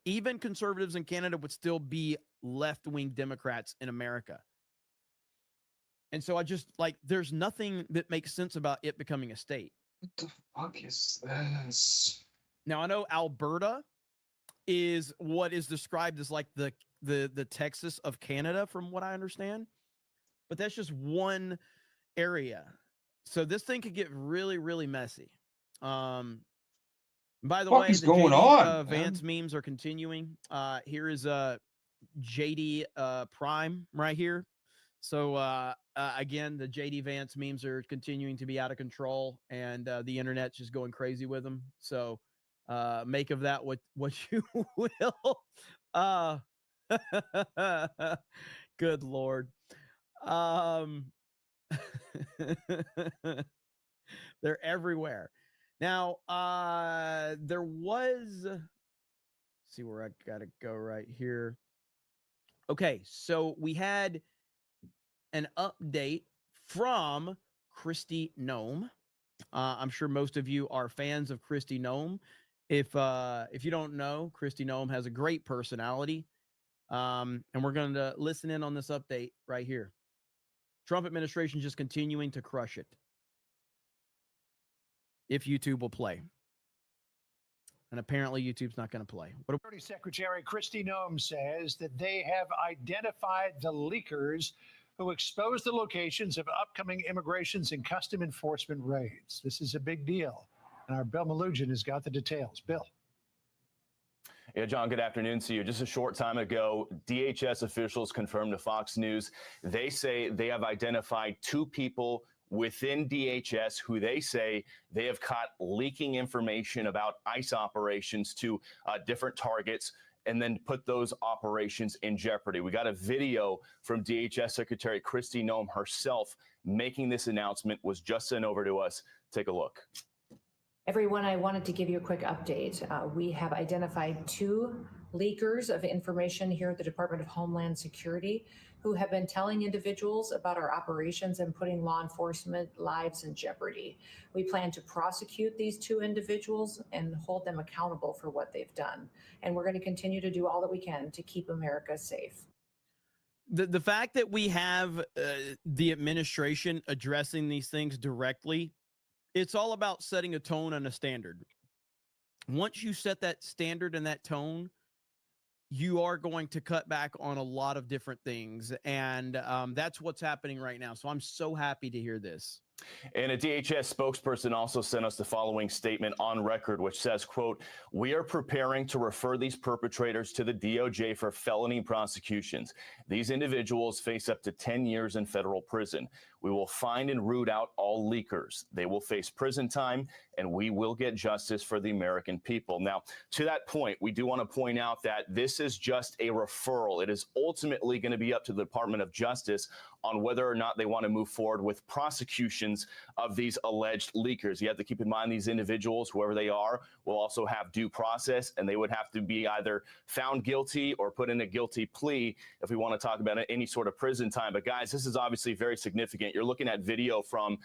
Even conservatives in Canada would still be left-wing Democrats in America. And so I just, like, there's nothing that makes sense about it becoming a state. What the fuck is this? Now, I know Alberta is what is described as like the Texas of Canada, from what I understand, but that's just one area. So this thing could get really, really messy. By the way, the going JD on, Vance memes are continuing. Here is JD Prime right here. So again, the JD Vance memes are continuing to be out of control, and the internet's just going crazy with them. So make of that what you will. Good Lord. They're everywhere. Now, there was, see where I gotta go right here. Okay, so we had an update from Kristi Noem. I'm sure most of you are fans of Kristi Noem. If you don't know, Kristi Noem has a great personality. And we're going to listen in on this update right here. Trump administration just continuing to crush it. If YouTube will play. And apparently YouTube's not going to play. Security Secretary Kristi Noem says that they have identified the leakers who exposed the locations of upcoming immigrations and custom enforcement raids. This is a big deal. And our Bill Malugin has got the details. Bill. Yeah, John, good afternoon to you. Just a short time ago, DHS officials confirmed to Fox News, they say they have identified 2 people within DHS who they say they have caught leaking information about ICE operations to different targets and then put those operations in jeopardy. We got a video from DHS Secretary Kristi Noem herself making this announcement, was just sent over to us. Take a look. Everyone, I wanted to give you a quick update. We have identified 2 leakers of information here at the Department of Homeland Security who have been telling individuals about our operations and putting law enforcement lives in jeopardy. We plan to prosecute these 2 individuals and hold them accountable for what they've done. And we're going to continue to do all that we can to keep America safe. The fact that we have the administration addressing these things directly, it's all about setting a tone and a standard. Once you set that standard and that tone, you are going to cut back on a lot of different things. And that's what's happening right now. So I'm so happy to hear this. And a DHS spokesperson also sent us the following statement on record, which says, quote, "We are preparing to refer these perpetrators to the DOJ for felony prosecutions. These individuals face up to 10 years in federal prison. We will find and root out all leakers. They will face prison time, and we will get justice for the American people." Now, to that point, we do want to point out that this is just a referral. It is ultimately going to be up to the Department of Justice on whether or not they want to move forward with prosecutions of these alleged leakers. You have to keep in mind these individuals, whoever they are, will also have due process, and they would have to be either found guilty or put in a guilty plea if we want to talk about any sort of prison time. But guys, this is obviously very significant. You're looking at video from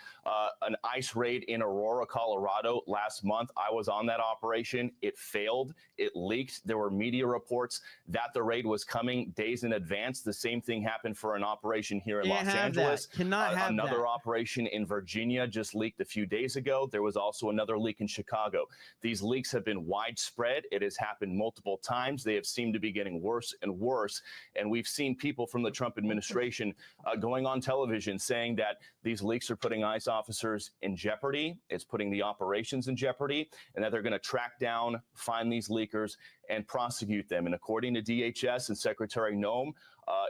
an ICE raid in Aurora, Colorado last month. I was on that operation. It failed. It leaked. There were media reports that the raid was coming days in advance. The same thing happened for an operation here in Los Angeles. Cannot have another that. operation in Virginia just leaked a few days ago. There was also another leak in Chicago. These leaks have been widespread. It has happened multiple times. They have seemed to be getting worse and worse. And we've seen people from the Trump administration going on television saying that these leaks are putting ICE officers in jeopardy. It's putting the operations in jeopardy, and that they're going to track down, find these leakers, and prosecute them. And according to DHS and Secretary Noem,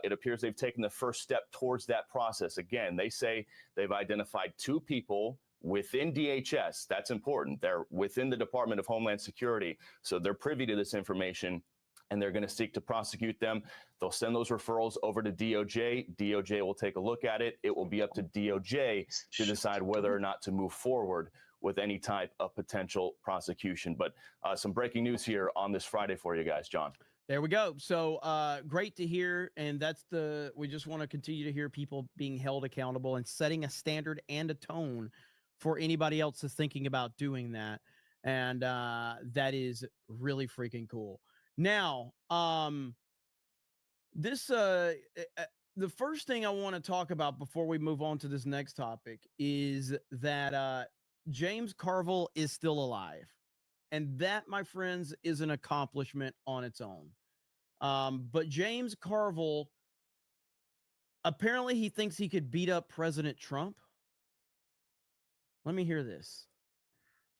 it appears they've taken the first step towards that process. Again, they say they've identified 2 people within DHS. That's important. They're within the Department of Homeland Security, so they're privy to this information, and they're going to seek to prosecute them. They'll send those referrals over to DOJ. DOJ will take a look at it. It will be up to DOJ to decide whether or not to move forward with any type of potential prosecution. But some breaking news here on this Friday for you guys, John. There we go. So great to hear. And we just want to continue to hear people being held accountable and setting a standard and a tone for anybody else that's thinking about doing that. And that is really freaking cool. Now, the first thing I want to talk about before we move on to this next topic is that James Carville is still alive. And that, my friends, is an accomplishment on its own. But James Carville, apparently he thinks he could beat up President Trump. Let me hear this.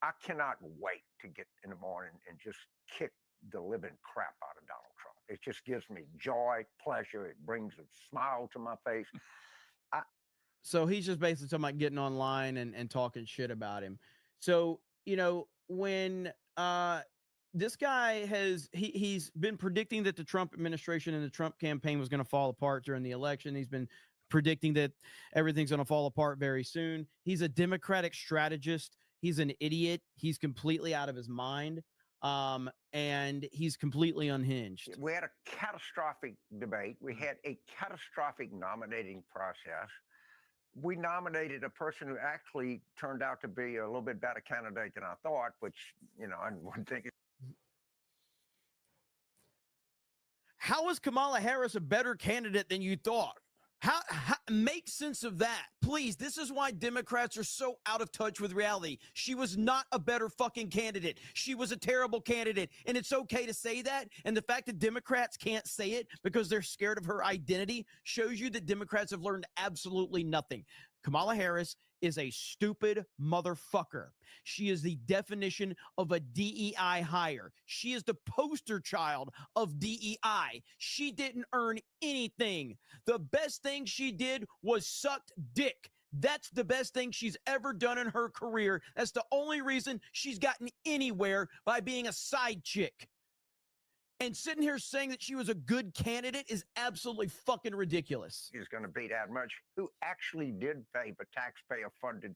I cannot wait to get in the morning and just kick the living crap out of Donald Trump. It just gives me joy, pleasure. It brings a smile to my face. So he's just basically talking about getting online and talking shit about him. So, when this guy he's been predicting that the Trump administration and the Trump campaign was going to fall apart during the election. He's been predicting that everything's going to fall apart very soon. He's a Democratic strategist. He's an idiot. He's completely out of his mind. And he's completely unhinged. We had a catastrophic debate. We had a catastrophic nominating process. We nominated a person who actually turned out to be a little bit better candidate than I thought, which, I wouldn't think. How is Kamala Harris a better candidate than you thought? How make sense of that, please. This is why Democrats are so out of touch with reality. She was not a better fucking candidate. She was a terrible candidate, and it's okay to say that. And the fact that Democrats can't say it because they're scared of her identity shows you that Democrats have learned absolutely nothing. Kamala Harris is a stupid motherfucker. She is the definition of a DEI hire. She is the poster child of DEI. She didn't earn anything. The best thing she did was sucked dick. That's the best thing she's ever done in her career. That's the only reason she's gotten anywhere, by being a side chick. And sitting here saying that she was a good candidate is absolutely fucking ridiculous. Is going to beat that much, who actually did favor taxpayer-funded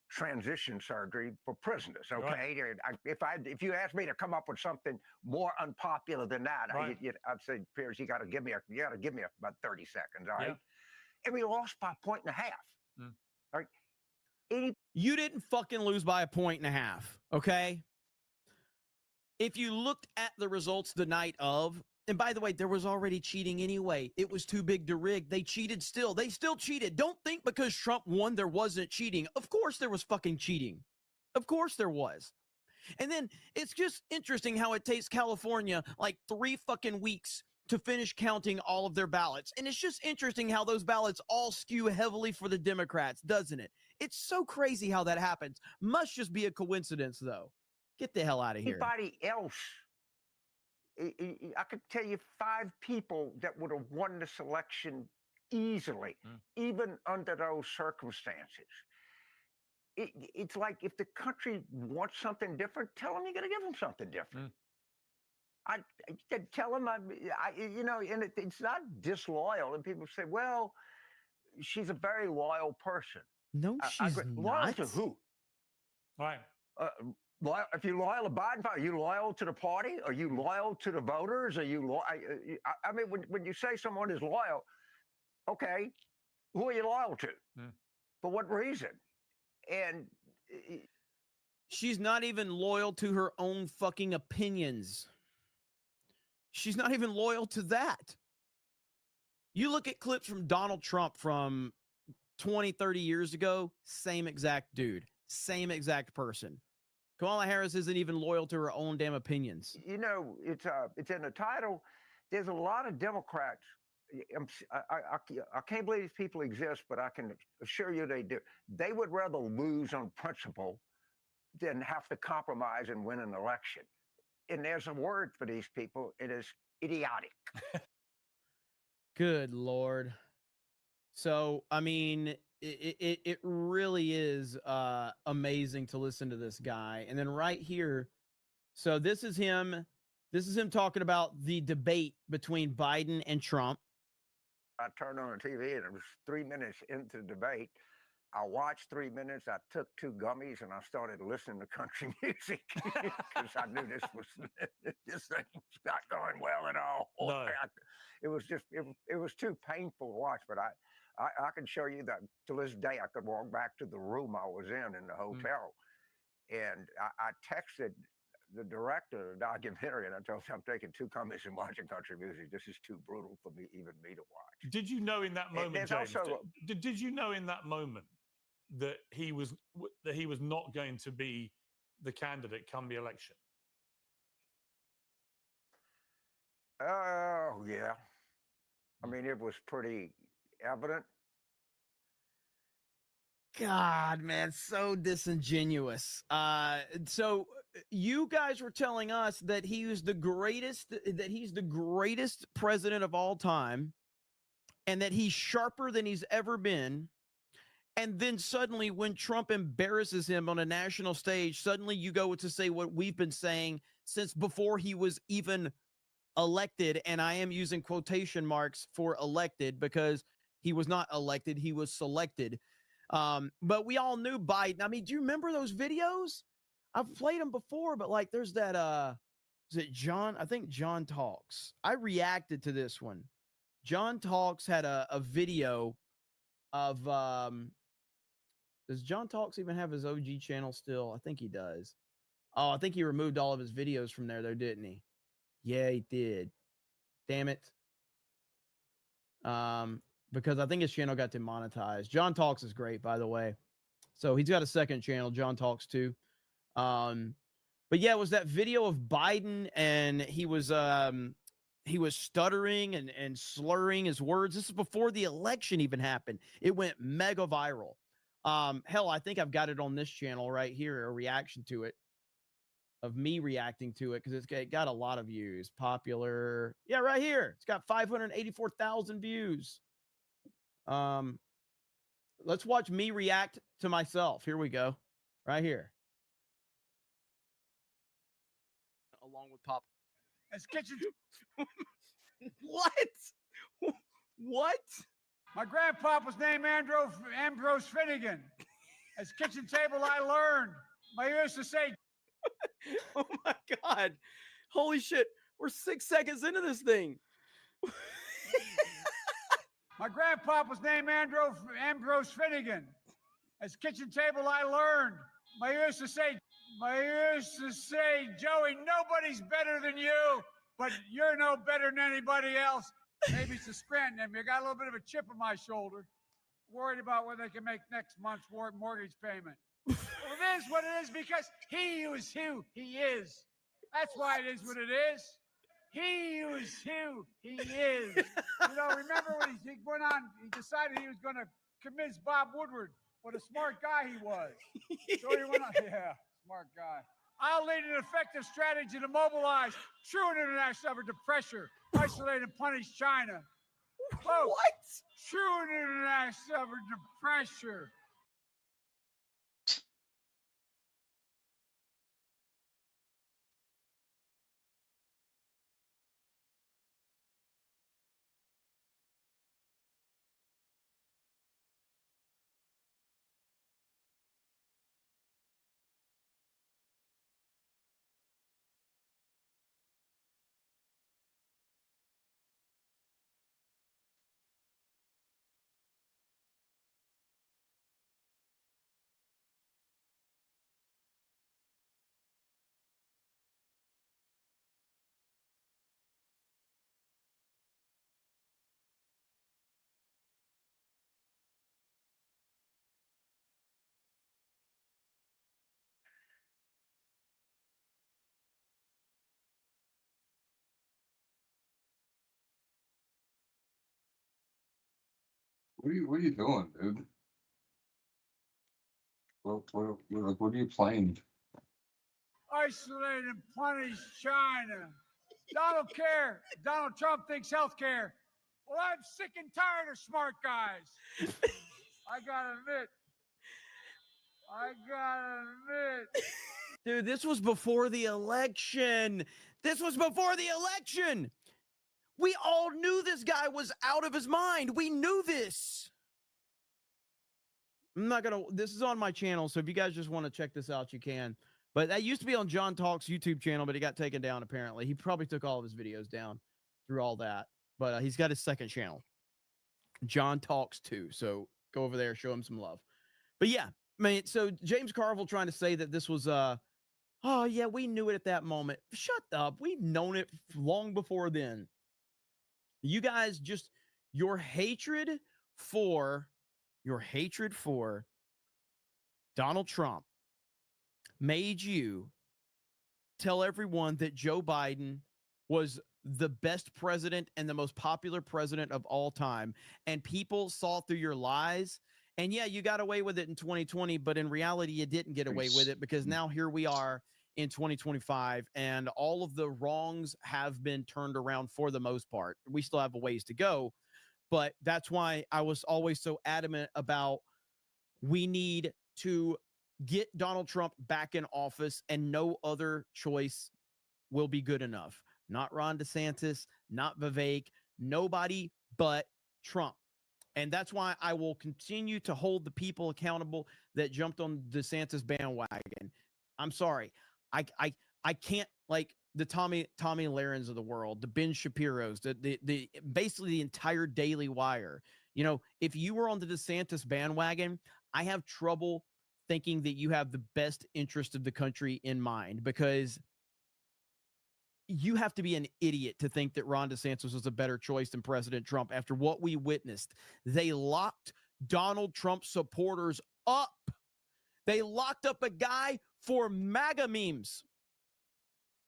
transition surgery for prisoners. Okay, if you ask me to come up with something more unpopular than that, I'd say, Piers, you got to give me about 30 seconds. All right, and we lost by a 1.5 points. All right, you didn't fucking lose by a 1.5 points. Okay. If you looked at the results the night of, and by the way, there was already cheating anyway. It was too big to rig. They cheated still. They still cheated. Don't think because Trump won there wasn't cheating. Of course there was fucking cheating. Of course there was. And then it's just interesting how it takes California like 3 fucking weeks to finish counting all of their ballots. And it's just interesting how those ballots all skew heavily for the Democrats, doesn't it? It's so crazy how that happens. Must just be a coincidence, though. Get the hell out of here. Anybody else, I could tell you 5 people that would have won this election easily, even under those circumstances. It's like if the country wants something different, tell them you're going to give them something different. I tell them, and it's not disloyal. And people say, well, she's a very loyal person. No, she's not. Loyal to who? Right. If you're loyal to Biden, are you loyal to the party? Are you loyal to the voters? Are you loyal? I mean, when you say someone is loyal, okay, who are you loyal to? For what reason? And she's not even loyal to her own fucking opinions. She's not even loyal to that. You look at clips from Donald Trump from 20, 30 years ago, same exact dude, same exact person. Kamala Harris isn't even loyal to her own damn opinions. You know, it's in the title. There's a lot of Democrats. I can't believe these people exist, but I can assure you they do. They would rather lose on principle than have to compromise and win an election. And there's a word for these people. It is idiotic. Good Lord. So, I mean, it really is amazing to listen to this guy. And then right here, so this is him talking about the debate between Biden and Trump. I turned on the TV and it was 3 minutes into the debate. I watched 3 minutes. I took 2 gummies and I started listening to country music because I knew this thing was not going well at all. No. It was too painful to watch. But I can show you that to this day. I could walk back to the room I was in the hotel, and I texted the director of the documentary, and I told him, I'm taking 2 gummies and watching country music. This is too brutal for me to watch. Did you know in that moment, James? Also, did you know in that moment that he was not going to be the candidate come the election? Oh yeah, I mean it was pretty evident. God, man, so disingenuous. So you guys were telling us that he's the greatest president of all time, and that he's sharper than he's ever been. And then suddenly when Trump embarrasses him on a national stage, suddenly you go to say what we've been saying since before he was even elected. And I am using quotation marks for elected because he was not elected. He was selected. But we all knew Biden. I mean, do you remember those videos? I've played them before, but like there's that, is it John? I think John Talks. I reacted to this one. John Talks had a video of, does John Talks even have his OG channel still? I think he does. Oh, I think he removed all of his videos from there though, didn't he? Yeah, he did. Damn it. Because I think his channel got demonetized. John Talks is great, by the way. So he's got a second channel, John Talks too. But yeah, it was that video of Biden, and he was stuttering and slurring his words. This is before the election even happened. It went mega viral. Hell, I think I've got it on this channel right here, a reaction to it, of me reacting to it, because it got a lot of views. Popular. Yeah, right here. It's got 584,000 views. Let's watch me react to myself. Here we go. Right here. Along with Pop. As kitchen. What? What? My grandpa was named Ambrose Finnegan. As kitchen table, I learned. My used to say, Oh my God. Holy shit. We're 6 seconds into this thing. my grandpa was named Ambrose Finnegan. As kitchen table, I learned. My used to say, Joey, nobody's better than you, but you're no better than anybody else. Maybe it's a Scranton. I got a little bit of a chip on my shoulder. Worried about whether they can make next month's mortgage payment. Well, it is what it is because he is who he is. That's why it is what it is. He is who he is. Remember when he went on, he decided he was going to convince Bob Woodward what a smart guy he was. So he went on, yeah, smart guy. I'll lead an effective strategy to mobilize true international effort to pressure, isolate, and punish China. Folks, What? True international effort to pressure. What are you doing, dude? What are you playing? Isolate and punish China. Donald Trump thinks healthcare. Well, I'm sick and tired of smart guys. I gotta admit. Dude, this was before the election. We all knew this guy was out of his mind. We knew this. This is on my channel, so if you guys just want to check this out, you can. But that used to be on John Talk's YouTube channel, but it got taken down apparently. He probably took all of his videos down through all that. But he's got his second channel, John Talks 2. So go over there, show him some love. But yeah, so James Carville trying to say that this was oh yeah, we knew it at that moment. Shut up. We've known it long before then. You guys just your hatred for Donald Trump made you tell everyone that Joe Biden was the best president and the most popular president of all time. And people saw through your lies. And yeah, you got away with it in 2020, but in reality, you didn't get away with it because now here we are in 2025 and all of the wrongs have been turned around for the most part. We still have a ways to go, but that's why I was always so adamant about we need to get Donald Trump back in office and no other choice will be good enough. Not Ron DeSantis, not Vivek, nobody but Trump. And that's why I will continue to hold the people accountable that jumped on DeSantis bandwagon. I'm sorry. I can't, like the Tommy Lahrens of the world, the Ben Shapiro's, the basically the entire Daily Wire. If you were on the DeSantis bandwagon, I have trouble thinking that you have the best interest of the country in mind because you have to be an idiot to think that Ron DeSantis was a better choice than President Trump after what we witnessed. They locked Donald Trump supporters up. They locked up a guy for MAGA memes.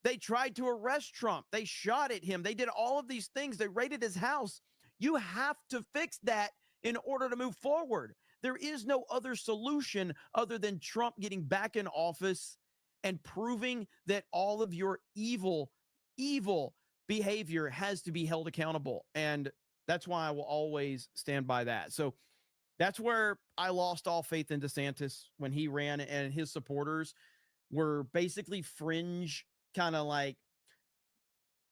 They tried to arrest Trump. They shot at him. They did all of these things. They raided his house. You have to fix that in order to move forward. There is no other solution other than Trump getting back in office and proving that all of your evil behavior has to be held accountable. And that's why I will always stand by that. So that's where I lost all faith in DeSantis when he ran, and his supporters were basically fringe, kind of like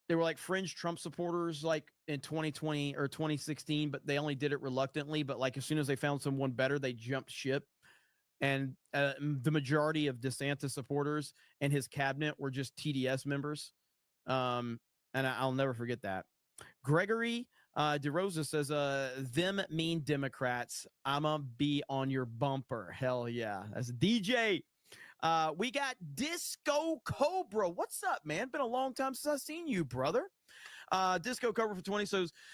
they were like fringe Trump supporters like in 2020 or 2016, but they only did it reluctantly. But like as soon as they found someone better, they jumped ship. and the majority of DeSantis supporters and his cabinet were just TDS members. And I'll never forget that. Gregory DeRosa says, them mean Democrats. I'ma be on your bumper. Hell yeah. That's DJ. We got Disco Cobra. What's up, man? Been a long time since I've seen you, brother. Disco Cobra for 20.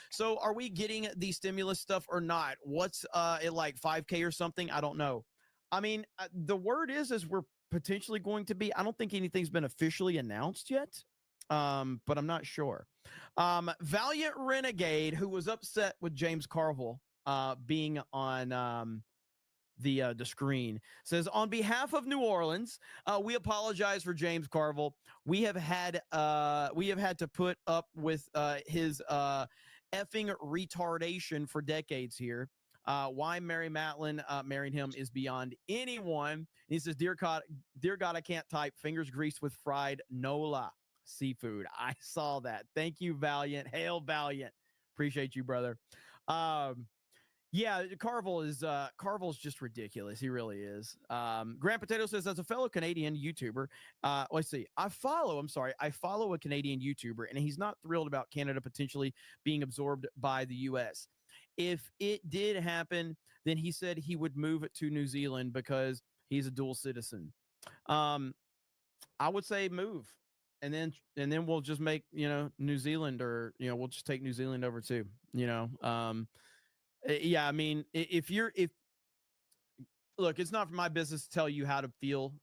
So are we getting the stimulus stuff or not? What's it like 5K or something? I don't know. I mean, the word is we're potentially going to be. I don't think anything's been officially announced yet, but I'm not sure. Valiant Renegade, who was upset with James Carville being on the screen, says, on behalf of New Orleans, we apologize for James Carville. We have had to put up with his effing retardation for decades here. Why Mary Matlin married him is beyond anyone. And he says, dear God, I can't type. Fingers greased with fried Nola seafood. I saw that. Thank you, Valiant. Hail Valiant. Appreciate you, brother. Yeah, Carville's just ridiculous. He really is. Grant Potato says, as a fellow Canadian YouTuber, let's see. I follow a Canadian YouTuber, and he's not thrilled about Canada potentially being absorbed by the US. If it did happen, then he said he would move to New Zealand because he's a dual citizen. I would say move. And then we'll just make, New Zealand, or, we'll just take New Zealand over too, yeah, I mean, look, it's not for my business to tell you how to feel.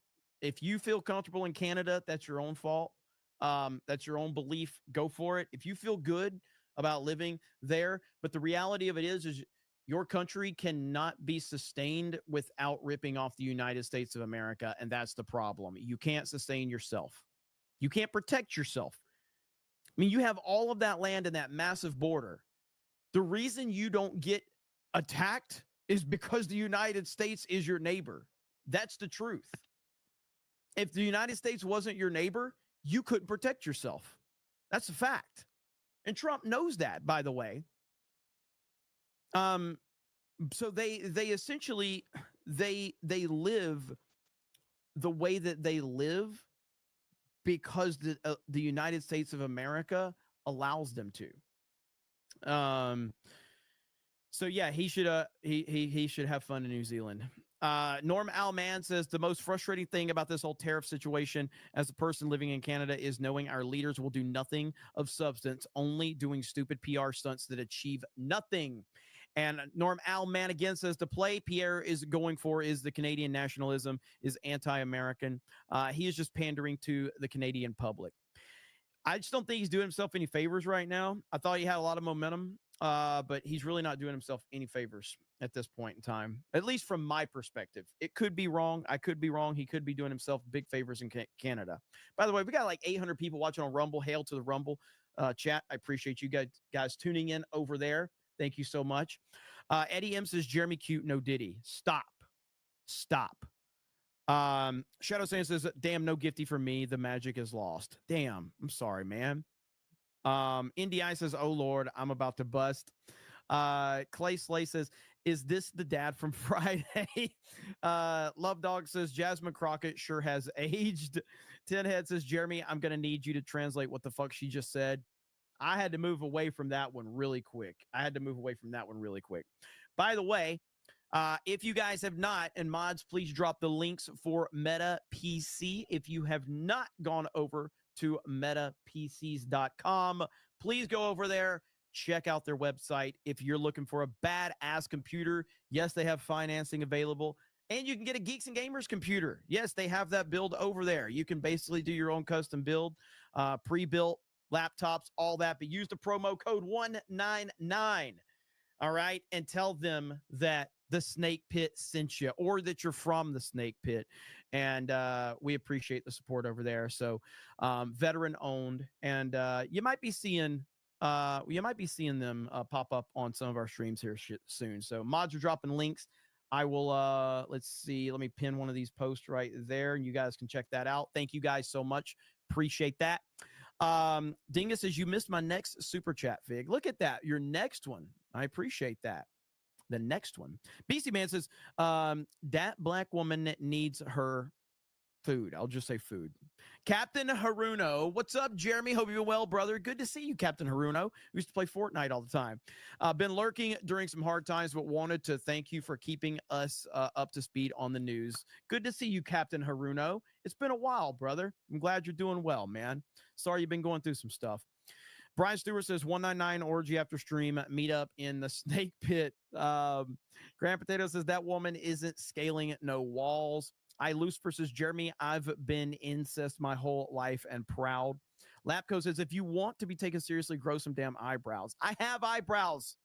If you feel comfortable in Canada, that's your own fault. That's your own belief. Go for it. If you feel good about living there, but the reality of it is your country cannot be sustained without ripping off the United States of America. And that's the problem. You can't sustain yourself. You can't protect yourself. I mean, you have all of that land and that massive border. The reason you don't get attacked is because the United States is your neighbor. That's the truth. If the United States wasn't your neighbor, you couldn't protect yourself. That's a fact. And Trump knows that, by the way. So they essentially they live the way that they live because the United States of America allows them to. So yeah, he should have fun in New Zealand. Norm Alman says, the most frustrating thing about this whole tariff situation as a person living in Canada is knowing our leaders will do nothing of substance, only doing stupid PR stunts that achieve nothing. And Norm Alman again says, the play Pierre is going for is the Canadian nationalism, is anti-American. He is just pandering to the Canadian public. I just don't think he's doing himself any favors right now. I thought he had a lot of momentum, but he's really not doing himself any favors at this point in time, at least from my perspective. It could be wrong. I could be wrong. He could be doing himself big favors in Canada. By the way, we got like 800 people watching on Rumble. Hail to the Rumble chat. I appreciate you guys tuning in over there. Thank you so much. Eddie M says, Jeremy cute, no Diddy. Stop. Shadow Sand says, damn, no gifty for me. The magic is lost. Damn. I'm sorry, man. Indy I says, oh Lord, I'm about to bust. Clay Slay says, is this the dad from Friday? Love Dog says, Jasmine Crockett sure has aged. Tinhead says, Jeremy, I'm gonna need you to translate what the fuck she just said. I had to move away from that one really quick. By the way, if you guys have not, and mods, please drop the links for Meta PC. If you have not gone over to metapcs.com, please go over there, check out their website. If you're looking for a badass computer, yes, they have financing available, and you can get a Geeks and Gamers computer. Yes, they have that build over there. You can basically do your own custom build, pre-built laptops, all that, but use the promo code 199. All right, and tell them that the Snake Pit sent you, or that you're from the Snake Pit, and we appreciate the support over there. So, veteran owned, and you might be seeing them pop up on some of our streams here soon. So, mods are dropping links. I will let's see, let me pin one of these posts right there, and you guys can check that out. Thank you guys so much, appreciate that. Dingus says, you missed my next super chat, Fig. Look at that, your next one. I appreciate that. the next one. BC Man says, that black woman needs her food. I'll just say food. Captain Haruno, what's up, Jeremy? Hope you're well, brother. Good to see you, Captain Haruno. We used to play Fortnite all the time. Been lurking during some hard times, but wanted to thank you for keeping us up to speed on the news. Good to see you, Captain Haruno. It's been a while, brother. I'm glad you're doing well, man. Sorry you've been going through some stuff. Brian Stewart says 199 orgy after stream, meet up in the snake pit. Grand Potato says that woman isn't scaling no walls. Lucifer says, Jeremy, I've been incest my whole life and proud. Lapco says, if you want to be taken seriously, grow some damn eyebrows. I have eyebrows.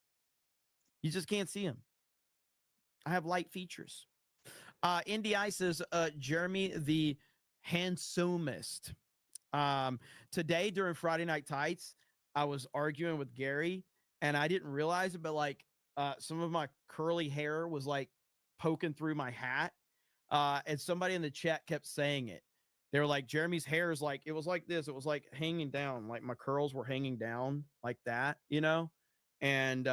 You just can't see them. I have light features. NDI says, Jeremy, the handsomest. Today during Friday Night Tights, I was arguing with Gary and I didn't realize it, but like some of my curly hair was like poking through my hat. And somebody in the chat kept saying it. They were like, Jeremy's hair is like, it was like this. It was like hanging down. Like my curls were hanging down like that, you know? And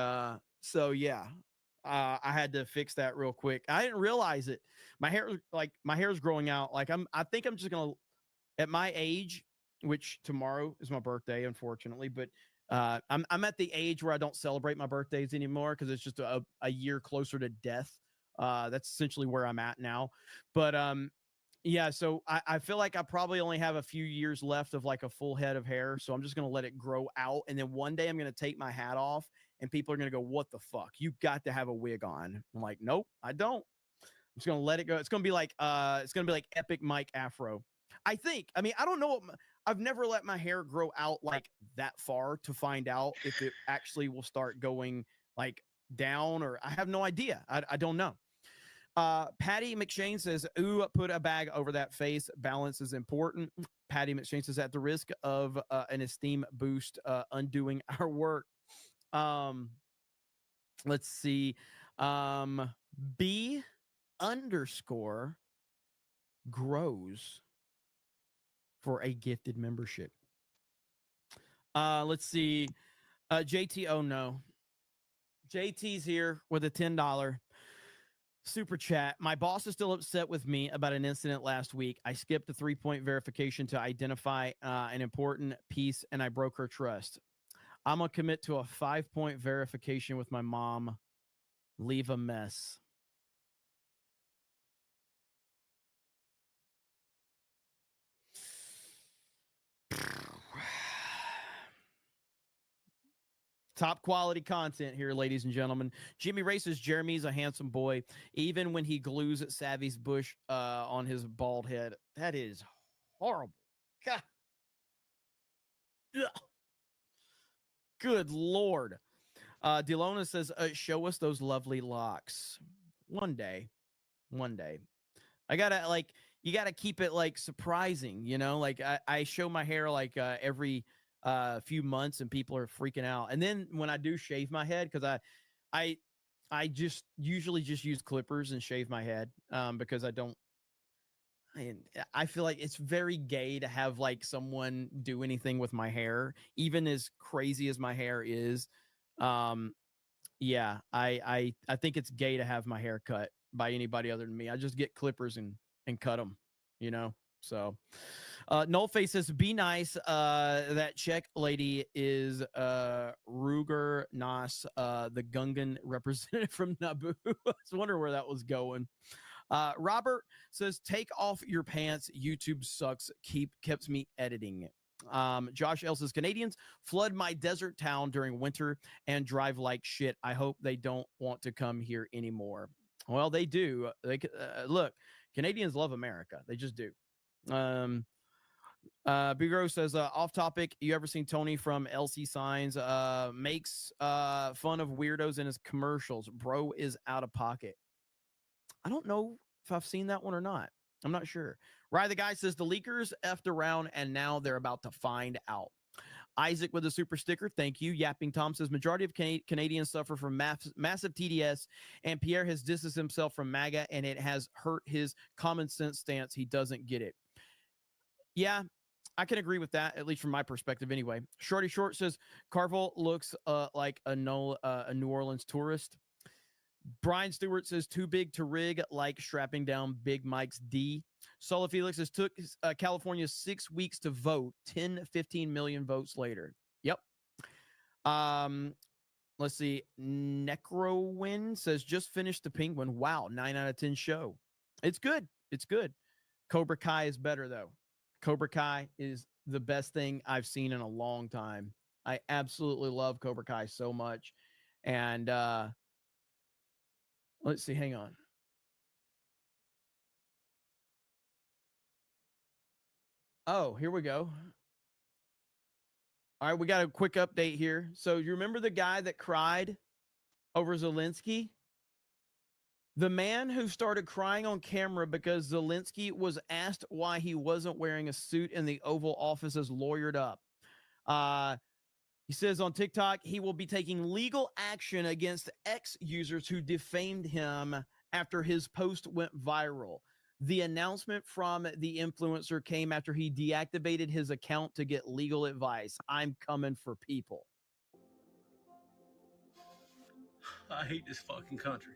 so, yeah, I had to fix that real quick. I didn't realize it. My hair's growing out. Like I think I'm just going to, at my age, which tomorrow is my birthday, unfortunately, but I'm at the age where I don't celebrate my birthdays anymore because it's just a year closer to death. That's essentially where I'm at now. But yeah, so I feel like I probably only have a few years left of like a full head of hair. So I'm just going to let it grow out. And then one day I'm going to take my hat off and people are going to go, what the fuck? You got to have a wig on. I'm like, nope, I don't. I'm just going to let it go. It's going to be like Epic Mike Afro. I think. I mean, I don't know. I've never let my hair grow out like that far to find out if it actually will start going like down, or I have no idea. I don't know. Patty McShane says, ooh, put a bag over that face. Balance is important. Patty McShane says, at the risk of an esteem boost, undoing our work. Let's see. B _grows for a gifted membership. Let's see. JT, oh no. JT's here with a $10 super chat. My boss is still upset with me about an incident last week. I skipped the 3-point verification to identify an important piece and I broke her trust. I'm going to commit to a 5-point verification with my mom. Leave a mess. Top quality content here, ladies and gentlemen. Jimmy Ray says Jeremy's a handsome boy, even when he glues Savvy's bush on his bald head. That is horrible. God. Ugh. Good Lord. Delona says, show us those lovely locks. One day. I gotta you gotta keep it like surprising, you know? Like I show my hair like every few months and people are freaking out. And then when I do shave my head, because I just usually just use clippers and shave my head because I feel like it's very gay to have like someone do anything with my hair, even as crazy as my hair is. Yeah, I think it's gay to have my hair cut by anybody other than me. I just get clippers and cut them, you know? So Nullface says, be nice. That Czech lady is Ruger Nas, the Gungan representative from Naboo. I was wondering where that was going. Robert says, take off your pants. YouTube sucks. Keeps me editing. Josh L says, Canadians flood my desert town during winter and drive like shit. I hope they don't want to come here anymore. Well, they do. They look, Canadians love America. They just do. Big Rose says, off topic, you ever seen Tony from LC Signs makes fun of weirdos in his commercials? Bro is out of pocket. I don't know if I've seen that one or not. I'm not sure. Right, the guy says the leakers effed around and now they're about to find out. Isaac with a super sticker. Thank you. Yapping Tom says majority of Canadians suffer from massive TDS, and Pierre has distanced himself from MAGA, and it has hurt his common sense stance. He doesn't get it. Yeah, I can agree with that, at least from my perspective anyway. Shorty Short says Carville looks like a New Orleans tourist. Brian Stewart says too big to rig, like strapping down Big Mike's D. Sola Felix says took California 6 weeks to vote, 15 million votes later. Yep. Let's see. Necrowin says just finished The Penguin. Wow, 9 out of 10 show. It's good. It's good. Cobra Kai is better though. Cobra Kai is the best thing I've seen in a long time. I absolutely love Cobra Kai so much. And let's see, hang on. Oh, here we go. All right, we got a quick update here. So you remember the guy that cried over Zelensky? The man who started crying on camera because Zelensky was asked why he wasn't wearing a suit in the Oval Office is lawyered up. He says on TikTok, he will be taking legal action against X users who defamed him after his post went viral. The announcement from the influencer came after he deactivated his account to get legal advice. I'm coming for people. I hate this fucking country.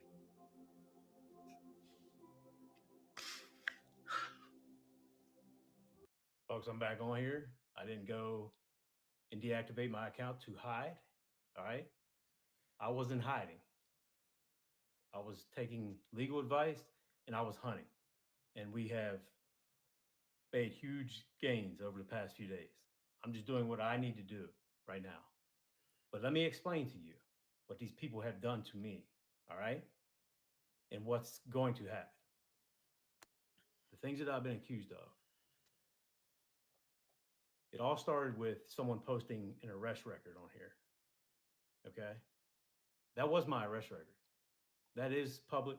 Folks, I'm back on here. I didn't go and deactivate my account to hide. All right. I wasn't hiding. I was taking legal advice and I was hunting. And we have made huge gains over the past few days. I'm just doing what I need to do right now. But let me explain to you what these people have done to me. All right. And what's going to happen. The things that I've been accused of. It all started with someone posting an arrest record on here. Okay. That was my arrest record. That is public.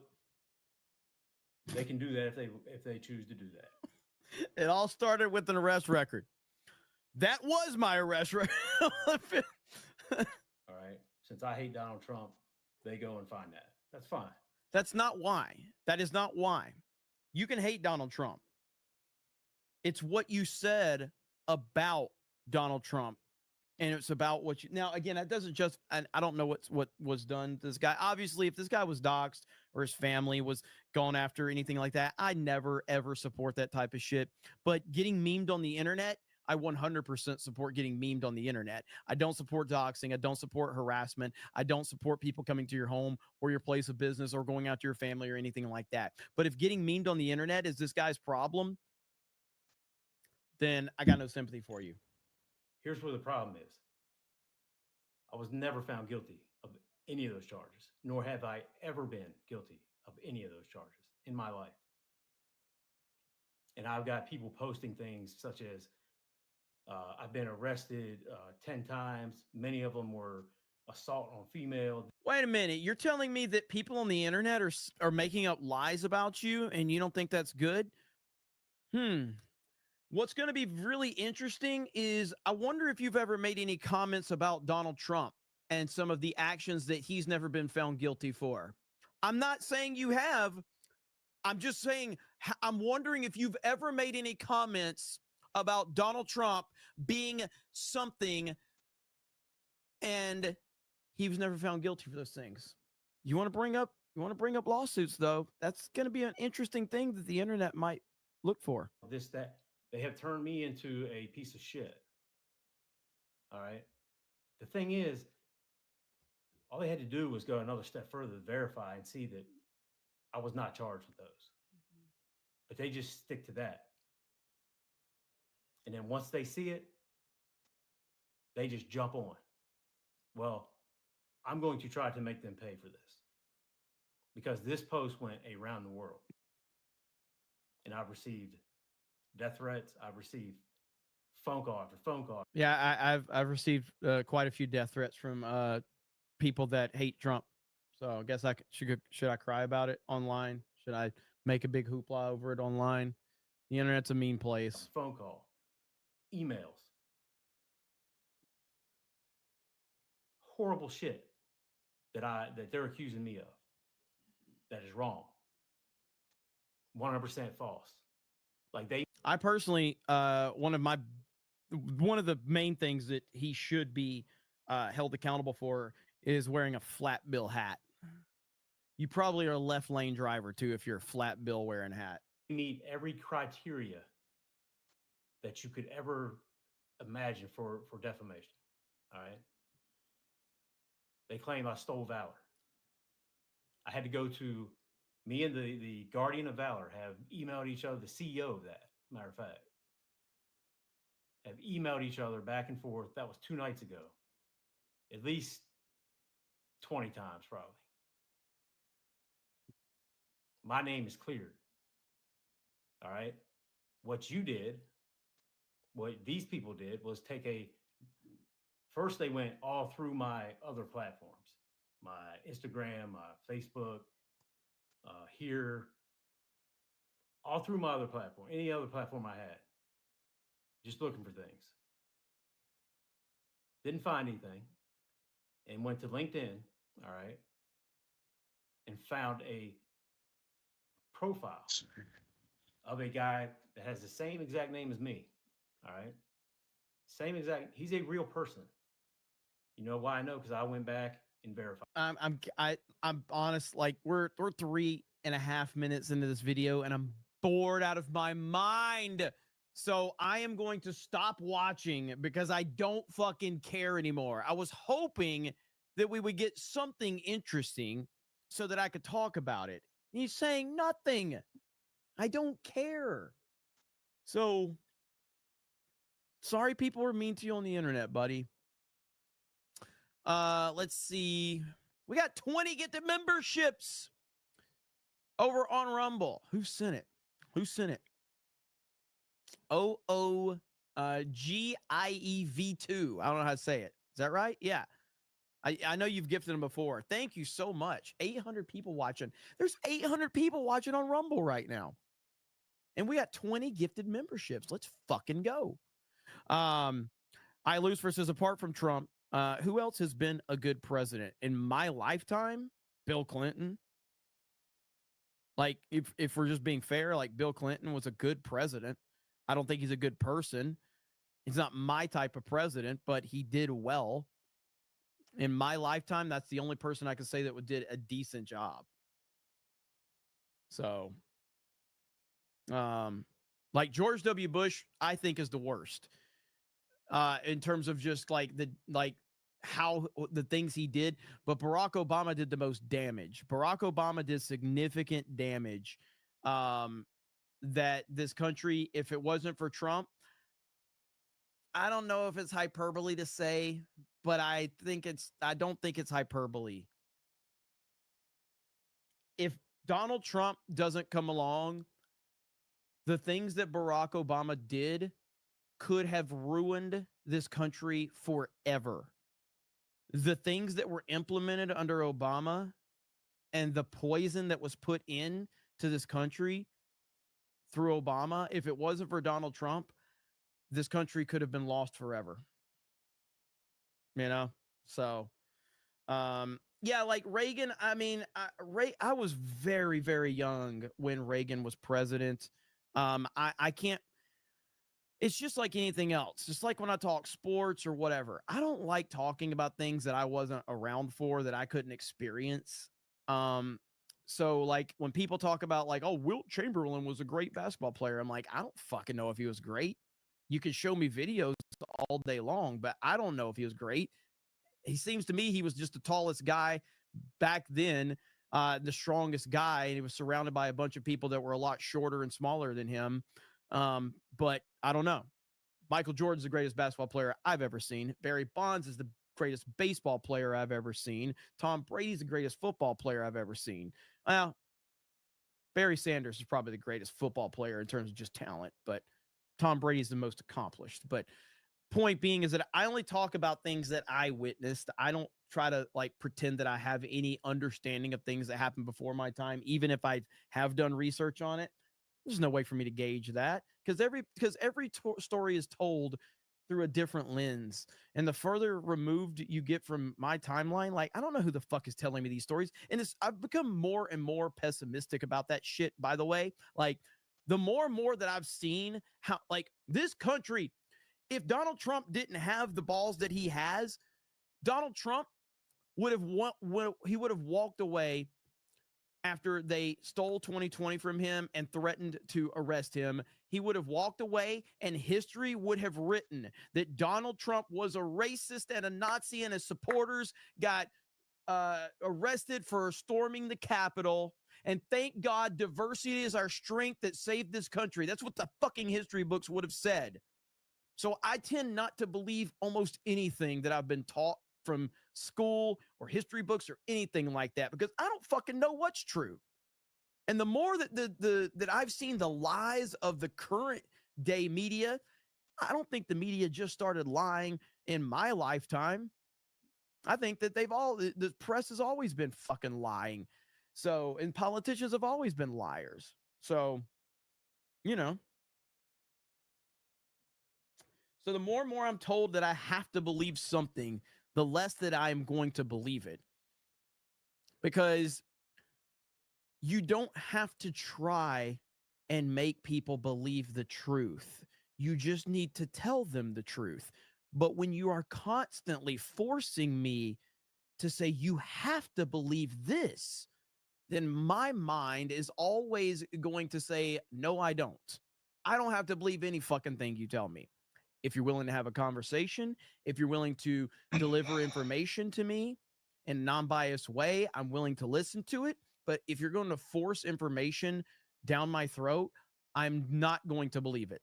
They can do that if they choose to do that. It all started with an arrest record. That was my arrest record. All right. Since I hate Donald Trump, they go and find that. That's fine. That's not why. That is not why. You can hate Donald Trump. It's what you said about Donald Trump. And it's about what you now again, that doesn't just and I don't know what was done to this guy. Obviously, if this guy was doxxed or his family was gone after anything like that, I never ever support that type of shit. But getting memed on the internet, I 100% support getting memed on the internet. I don't support doxing. I don't support harassment. I don't support people coming to your home or your place of business or going out to your family or anything like that. But if getting memed on the internet is this guy's problem, then I got no sympathy for you. Here's where the problem is. I was never found guilty of any of those charges, nor have I ever been guilty of any of those charges in my life. And I've got people posting things such as, I've been arrested 10 times. Many of them were assault on female. Wait a minute. You're telling me that people on the internet are making up lies about you and you don't think that's good? What's going to be really interesting is I wonder if you've ever made any comments about Donald Trump and some of the actions that he's never been found guilty for. I'm not saying you have. I'm just saying I'm wondering if you've ever made any comments about Donald Trump being something and he was never found guilty for those things. You want to bring up lawsuits though. That's going to be an interesting thing that the internet might look for. That they have turned me into a piece of shit. All right. The thing is, all they had to do was go another step further to verify and see that I was not charged with those. But they just stick to that. And then once they see it, they just jump on. Well, I'm going to try to make them pay for this because this post went around the world. And I've received death threats. I've received phone call after phone call. Yeah, I've received quite a few death threats from people that hate Trump. So I guess should I cry about it online? Should I make a big hoopla over it online? The internet's a mean place. Phone call, emails, horrible shit that they're accusing me of. That is wrong. 100% false. I personally, one of the main things that he should be held accountable for is wearing a flat bill hat. you probably are a left lane driver too if you're a flat bill wearing hat. You meet every criteria that you could ever imagine for defamation. All right. They claim I stole valor. I had to go to me and the Guardian of Valor have emailed each other, the CEO of that, matter of fact, have emailed each other back and forth. That was 2 nights ago. At least 20 times, probably. My name is cleared. All right. What you did, what these people did was first they went all through my other platforms, my Instagram, my Facebook, here, all through my other platform, any other platform I had, just looking for things. Didn't find anything and went to LinkedIn, all right, and found a profile of a guy that has the same exact name as me, all right? Same exact, he's a real person. You know why I know? Because I went back and verified. I'm honest, like we're 3.5 minutes into this video and I'm bored out of my mind. So I am going to stop watching because I don't fucking care anymore. I was hoping that we would get something interesting so that I could talk about it. He's saying nothing. I don't care. So sorry people were mean to you on the internet, buddy. Let's see. We got 20 gifted memberships over on Rumble. Who sent it? Who sent it? GIEV2. I don't know how to say it. Is that right? Yeah. I know you've gifted them before. Thank you so much. 800 people watching. There's 800 people watching on Rumble right now. And we got 20 gifted memberships. Let's fucking go. I lose versus apart from Trump. Who else has been a good president in my lifetime? Bill Clinton. Like, if we're just being fair, like Bill Clinton was a good president. I don't think he's a good person. He's not my type of president, but he did well. In my lifetime, that's the only person I could say that did a decent job. So, like George W. Bush, I think is the worst. In terms of just how the things he did, but Barack Obama did the most damage. Barack Obama did significant damage. That this country, if it wasn't for Trump, I don't know if it's hyperbole to say, but I don't think it's hyperbole. If Donald Trump doesn't come along, the things that Barack Obama did could have ruined this country forever. The things that were implemented under Obama and the poison that was put in to this country through Obama, if it wasn't for Donald Trump, this country could have been lost forever. You know? So, yeah, like Reagan, I mean, I was very, very young when Reagan was president. I can't, it's just like anything else. Just like when I talk sports or whatever, I don't like talking about things that I wasn't around for, that I couldn't experience. So like when people talk about like, oh, Wilt Chamberlain was a great basketball player, I'm like, I don't fucking know if he was great. You can show me videos all day long, but I don't know if he was great. He seems to me he was just the tallest guy back then, the strongest guy, and he was surrounded by a bunch of people that were a lot shorter and smaller than him. But I don't know. Michael Jordan's the greatest basketball player I've ever seen. Barry Bonds is the greatest baseball player I've ever seen. Tom Brady's the greatest football player I've ever seen. Well, Barry Sanders is probably the greatest football player in terms of just talent, but Tom Brady's the most accomplished. But point being is that I only talk about things that I witnessed. I don't try to like pretend that I have any understanding of things that happened before my time, even if I have done research on it. There's no way for me to gauge that because every story is told through a different lens. And the further removed you get from my timeline, like, I don't know who the fuck is telling me these stories. And I've become more and more pessimistic about that shit, by the way. Like, the more and more that I've seen how, like, this country, if Donald Trump didn't have the balls that he has, Donald Trump would have walked away after they stole 2020 from him and threatened to arrest him, he would have walked away and history would have written that Donald Trump was a racist and a Nazi and his supporters got arrested for storming the Capitol. And thank God diversity is our strength that saved this country. That's what the fucking history books would have said. So I tend not to believe almost anything that I've been taught from school or history books or anything like that, because I don't fucking know what's true. And the more that that I've seen the lies of the current day media, I don't think the media just started lying in my lifetime. I think that the press has always been fucking lying. So, and politicians have always been liars. So, you know. So the more and more I'm told that I have to believe something, the less that I'm going to believe it. Because you don't have to try and make people believe the truth. You just need to tell them the truth. But when you are constantly forcing me to say you have to believe this, then my mind is always going to say, no, I don't. I don't have to believe any fucking thing you tell me. If you're willing to have a conversation, if you're willing to deliver information to me in a non-biased way, I'm willing to listen to it. But if you're going to force information down my throat, I'm not going to believe it.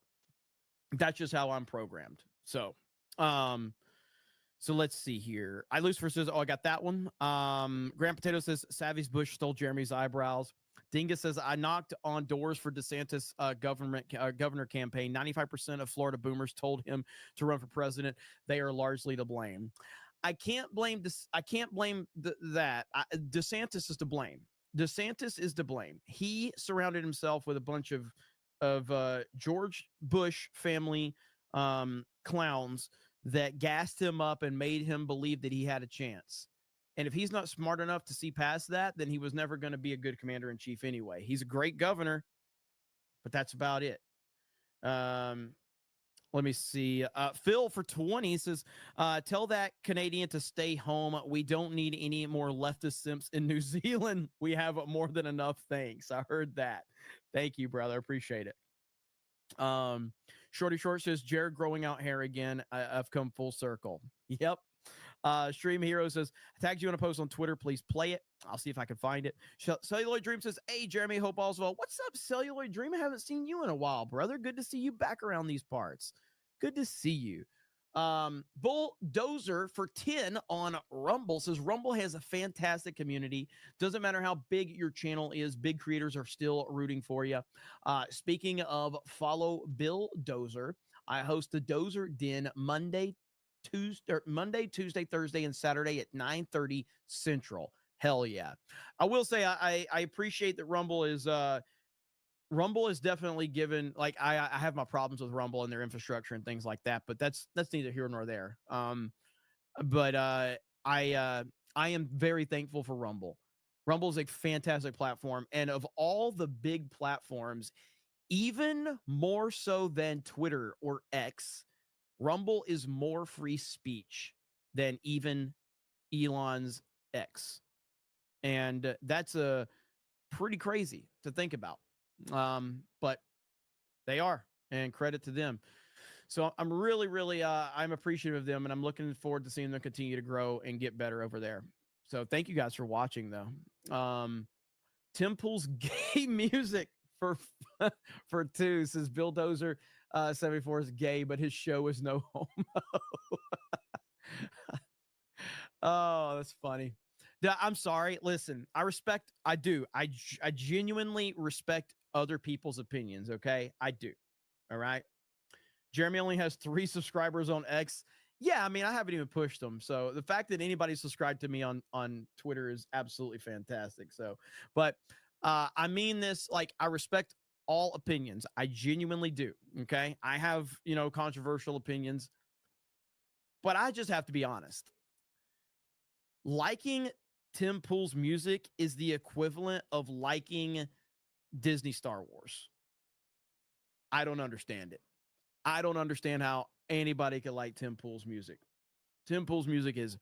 That's just how I'm programmed. So let's see here. I lose versus, I got that one. Grand Potato says, Savvy's Bush stole Jeremy's eyebrows. Dingus says, I knocked on doors for DeSantis governor campaign. 95% of Florida boomers told him to run for president. They are largely to blame. I can't blame this. I can't blame that. DeSantis is to blame. DeSantis is to blame. He surrounded himself with a bunch of George Bush family clowns that gassed him up and made him believe that he had a chance. And if he's not smart enough to see past that, then he was never going to be a good commander-in-chief anyway. He's a great governor, but that's about it. Let me see. Phil for 20 says, tell that Canadian to stay home. We don't need any more leftist simps in New Zealand. We have more than enough. Thanks. I heard that. Thank you, brother. Appreciate it. Shorty Short says, Jared growing out hair again. I've come full circle. Yep. Stream Hero says, I tagged you in a post on Twitter. Please play it. I'll see if I can find it. Celluloid Dream says, hey, Jeremy, hope all's well. What's up, Celluloid Dream? I haven't seen you in a while, brother. Good to see you back around these parts. Good to see you. Bulldozer for 10 on Rumble says, Rumble has a fantastic community. Doesn't matter how big your channel is, big creators are still rooting for you. Speaking of follow Bill Dozer, I host the Dozer Den Monday, Tuesday, Thursday, and Saturday at 9:30 Central. Hell yeah. I will say I appreciate that Rumble is definitely given, like, I have my problems with Rumble and their infrastructure and things like that, but that's neither here nor there. But I am very thankful for Rumble. Rumble is a fantastic platform, and of all the big platforms, even more so than Twitter or X, Rumble is more free speech than even Elon's X. And that's pretty crazy to think about. But they are, and credit to them. So I'm really, I'm appreciative of them, and I'm looking forward to seeing them continue to grow and get better over there. So thank you guys for watching, though. Tim Pool's gay music for 2 says Bill Dozer 74 is gay, but his show is no homo. Oh, that's funny. I'm sorry. Listen, I do. I genuinely respect other people's opinions. Okay. I do. All right. Jeremy only has 3 subscribers on X. Yeah. I mean, I haven't even pushed them. So the fact that anybody subscribed to me on Twitter is absolutely fantastic. So, but I mean this, like, I respect all opinions. I genuinely do. Okay. I have, controversial opinions, but I just have to be honest. Liking Tim Pool's music is the equivalent of liking Disney Star Wars. I don't understand it. I don't understand how anybody could like Tim Pool's music. Tim Pool's music is,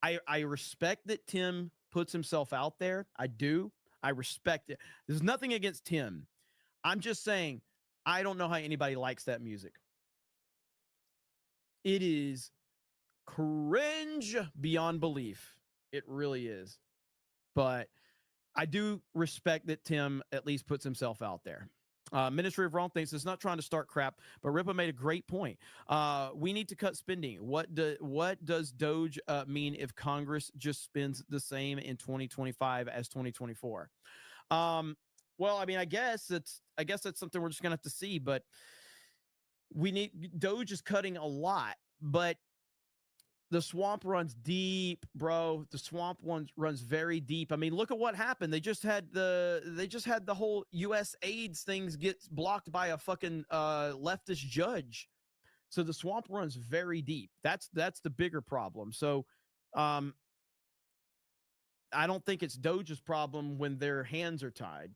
I respect that Tim puts himself out there. I do. I respect it. There's nothing against Tim. I'm just saying, I don't know how anybody likes that music. It is cringe beyond belief. It really is. But I do respect that Tim at least puts himself out there. Ministry of Wrong thinks it's not trying to start crap, but Ripa made a great point. We need to cut spending. What does Doge mean if Congress just spends the same in 2025 as 2024? Well, I mean, I guess that's something we're just gonna have to see. But Doge is cutting a lot, but the swamp runs deep, bro. The swamp runs very deep. I mean, look at what happened. They just had the whole U.S. AIDS things get blocked by a fucking leftist judge. So the swamp runs very deep. That's the bigger problem. So, I don't think it's Doge's problem when their hands are tied.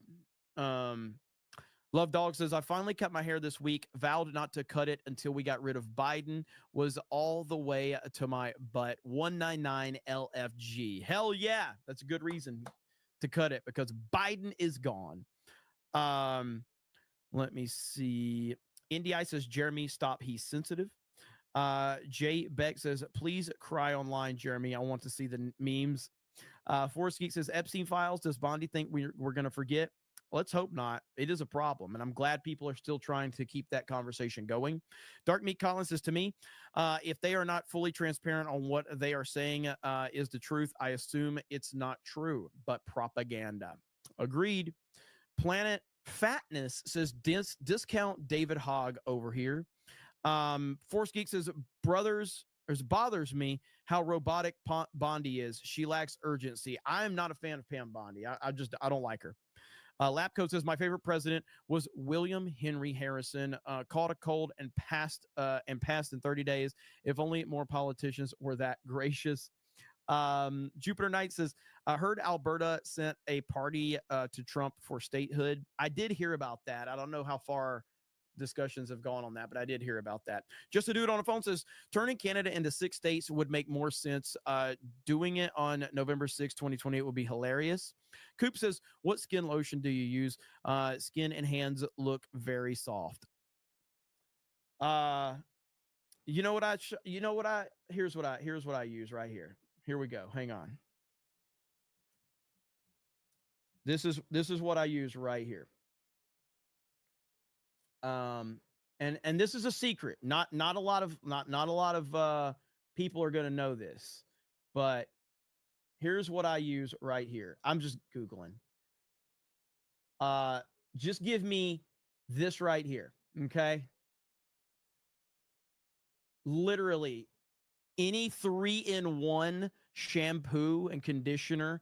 Love Dog says, I finally cut my hair this week, vowed not to cut it until we got rid of Biden, was all the way to my butt. 199 LFG. Hell yeah. That's a good reason to cut it because Biden is gone. Let me see. Indy says, Jeremy, stop. He's sensitive. Jay Beck says, please cry online, Jeremy. I want to see the memes. Forrest Geek says, Epstein files. Does Bondi think we're going to forget? Let's hope not. It is a problem, and I'm glad people are still trying to keep that conversation going. Dark Meat Collins says to me, if they are not fully transparent on what they are saying is the truth, I assume it's not true, but propaganda. Agreed. Planet Fatness says, discount David Hogg over here. Force Geek says, it bothers me how robotic Bondi is. She lacks urgency. I am not a fan of Pam Bondi. I don't like her. Lapcoat says, my favorite president was William Henry Harrison. Caught a cold and passed in 30 days. If only more politicians were that gracious. Jupiter Knight says, I heard Alberta sent a party to Trump for statehood. I did hear about that. I don't know how far discussions have gone on that, but I did hear about that. Just a dude on the phone says, turning Canada into 6 states would make more sense. Doing it on November 6, 2028 would be hilarious. Coop says, what skin lotion do you use? Skin and hands look very soft. Here's what I use right here. Here we go. Hang on. This is what I use right here. And this is a secret. Not a lot of people are going to know this, but here's what I use right here. I'm just Googling. Just give me this right here. Okay. Literally any 3-in-1 shampoo and conditioner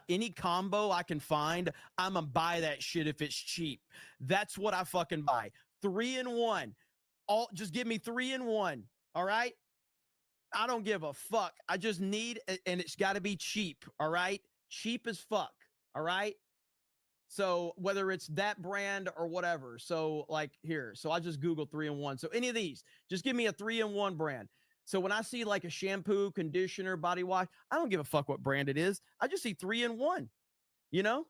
any combo I can find, I'm gonna buy that shit if it's cheap. That's what I fucking buy. 3-in-1. Just give me 3-in-1. All right. I don't give a fuck. I just need, and it's got to be cheap. All right. Cheap as fuck. All right. So whether it's that brand or whatever. So like here, so I just Google 3-in-1. So any of these, just give me a 3-in-1 brand. So when I see like a shampoo, conditioner, body wash, I don't give a fuck what brand it is. I just see 3-in-1. You know,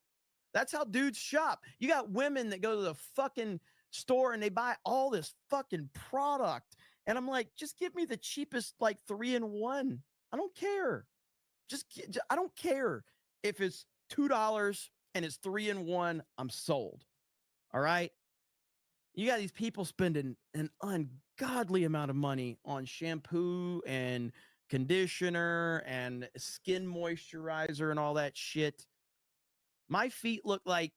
that's how dudes shop. You got women that go to the fucking store and they buy all this fucking product. And I'm like, just give me the cheapest, like 3-in-1. I don't care. I don't care if it's $2 and it's 3-in-1. I'm sold. All right. You got these people spending an ungodly amount of money on shampoo and conditioner and skin moisturizer and all that shit. My feet look like,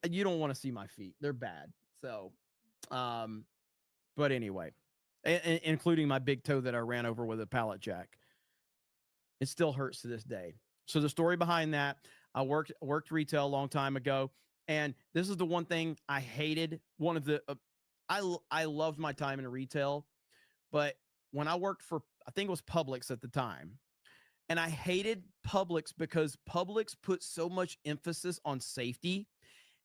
you don't want to see my feet. They're bad. So, but anyway, including my big toe that I ran over with a pallet jack. It still hurts to this day. So the story behind that, I worked retail a long time ago. And this is the one thing I hated. One of the, I loved my time in retail, but when I worked for, I think it was Publix at the time, and I hated Publix because Publix put so much emphasis on safety,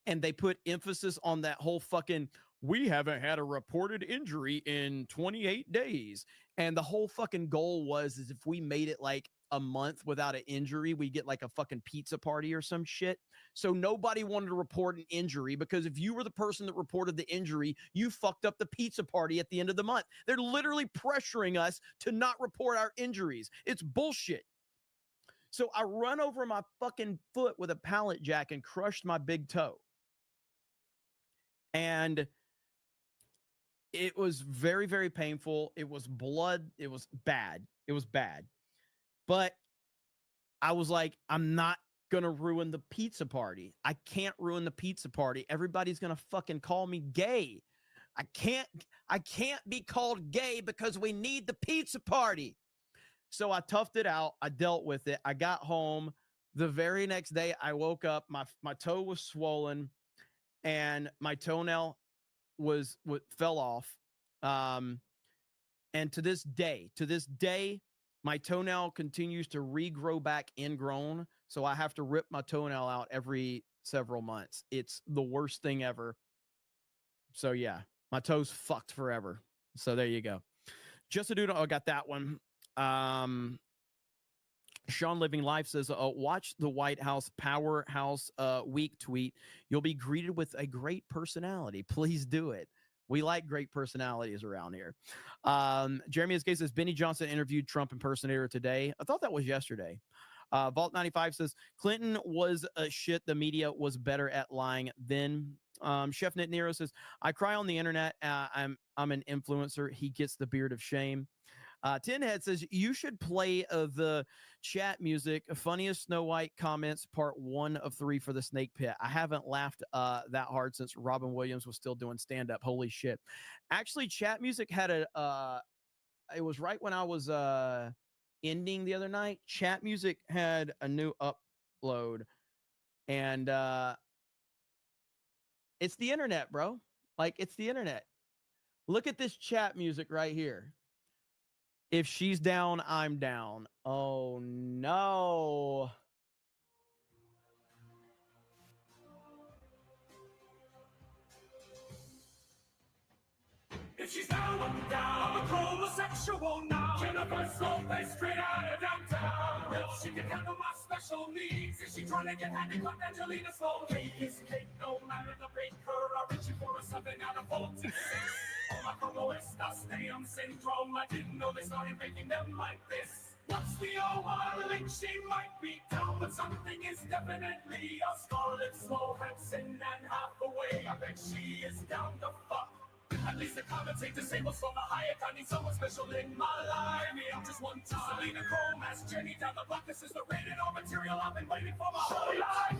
and they put emphasis on that whole fucking, we haven't had a reported injury in 28 days. And the whole fucking goal is if we made it like a month without an injury, we get like a fucking pizza party or some shit. So nobody wanted to report an injury because if you were the person that reported the injury, you fucked up the pizza party at the end of the month. They're literally pressuring us to not report our injuries. It's bullshit. So I run over my fucking foot with a pallet jack and crushed my big toe. And it was very, very painful. It was blood. It was bad. It was bad. But I was like, I'm not going to ruin the pizza party. I can't ruin the pizza party. Everybody's going to fucking call me gay. I can't be called gay because we need the pizza party. So I toughed it out. I dealt with it. I got home. The very next day I woke up, my toe was swollen and my toenail fell off. And to this day, my toenail continues to regrow back ingrown. So I have to rip my toenail out every several months. It's the worst thing ever. So yeah, my toe's fucked forever. So there you go. Just a dude. I got that one. Sean Living Life says, watch the White House Powerhouse Week tweet. You'll be greeted with a great personality. Please do it. We like great personalities around here. Jeremy S. Gay says, Benny Johnson interviewed Trump impersonator today. I thought that was yesterday. Vault 95 says, Clinton was a shit. The media was better at lying then. Chef Knit Nero says, I cry on the internet. I'm an influencer. He gets the beard of shame. Tinhead says, you should play the chat music. Funniest Snow White comments, part 1 of 3 for the Snake Pit. I haven't laughed that hard since Robin Williams was still doing stand-up. Holy shit. Actually, chat music had it was right when I was ending the other night. Chat music had a new upload. And it's the internet, bro. Like, it's the internet. Look at this chat music right here. If she's down, I'm down. Oh, no. If she's down, I'm down. I'm a homosexual now. Jennifer's Lopez straight out of downtown. Well, she can handle my special needs. Is she trying to get handicapped? Angelina Sloan. Vegas cake, no matter the baker. I'm reaching for a 7 out of 46. Hola, como estas? Damn syndrome. I didn't know they started making them like this. What's the OR link? She might be down, but something is definitely a scarlet slow Hudson and half away. I bet she is down to fuck. At least the commentate disables from a Hayek. I need someone special in my life. Me, I'm just one time. Selena Chrome has Jenny down the block. This is the rated R material I've been waiting for my whole life.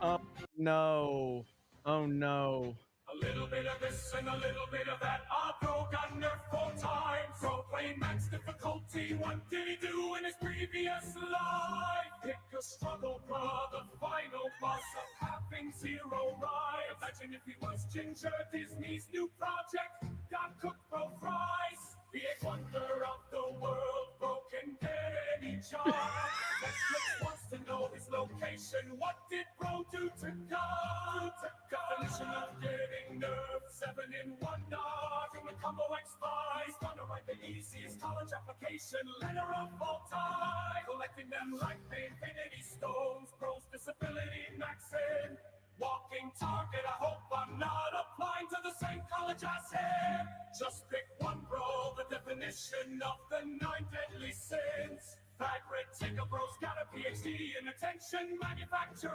Oh, no. Oh, no. A little bit of this and a little bit of that. Our pro got nerfed 4 times. So playing max difficulty. What did he do in his previous life? Pick a struggle, brother. Final boss of having 0 right. Imagine if he was Ginger, Disney's new project. Got cooked pro fries. The 8th wonder of the world. Broken Kennedy job. Netflix wants to know his location. What did bro do to God? Definition of getting nerfed. 7 in 1 dog. From the combo X5. Gonna write the easiest college application letter of all time. Collecting them like the Infinity Stones. Bro's disability maxing. Walking target. I hope I'm not applying to the same college as him. Just pick one, bro. The definition of the 9 deadly sins. Fagrid Tinker Bro's got a PhD in attention manufacturing.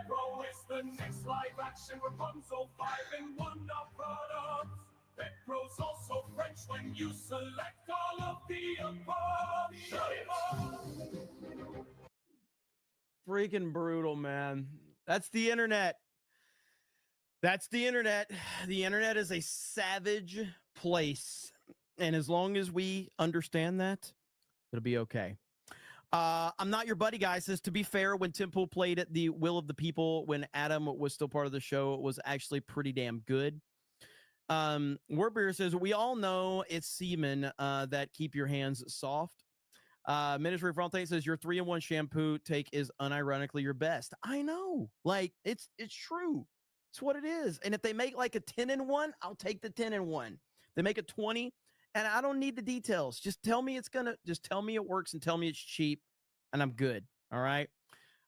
Bro is the next live action Rapunzel 5 in 1 of products. Bet Bro's also French when you select all of the above. Shut him up. Freaking brutal, man. That's the internet. That's the internet. The internet is a savage place. And as long as we understand that, it'll be okay. I'm not your buddy, guy. Says, to be fair, when Tim Pool played at the Will of the People, when Adam was still part of the show, it was actually pretty damn good. Warbeer says, we all know it's semen that keep your hands soft. Ministry of Fronte says, your 3-in-1 shampoo take is unironically your best. I know. Like, it's true. It's what it is. And if they make like a 10-in-1, I'll take the 10-in-1. They make a 20 and I don't need the details. Just tell me just tell me it works and tell me it's cheap, and I'm good. All right.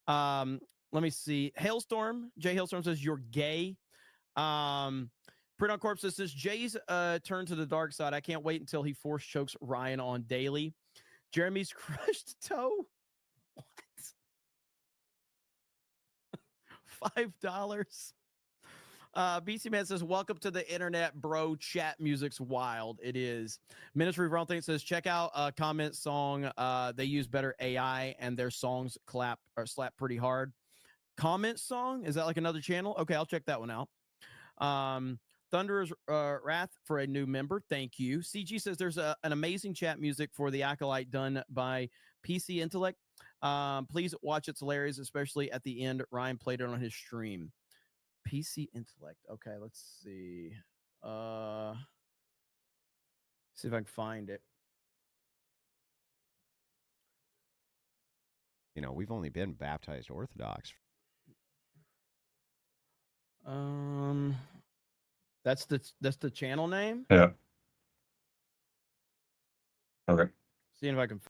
Let me see. Hailstorm, Jay Hailstorm says you're gay. Print Corp says Jay's turn to the dark side. I can't wait until he force chokes Ryan on daily. Jeremy's crushed toe. What? $5. BC Man says, welcome to the internet, bro. Chat music's wild. It is. Ministry of Wrong Thing says, check out Comment Song. They use better AI and their songs slap pretty hard. Comment Song? Is that like another channel? Okay, I'll check that one out. Thunderer's Wrath for a new member. Thank you. CG says there's an amazing chat music for the Acolyte done by PC Intellect. Please watch. It's hilarious, especially at the end. Ryan played it on his stream. PC Intellect. Okay, let's see. See if I can find it. You know, we've only been baptized Orthodox. That's the channel name. Yeah. Okay. Seeing if I can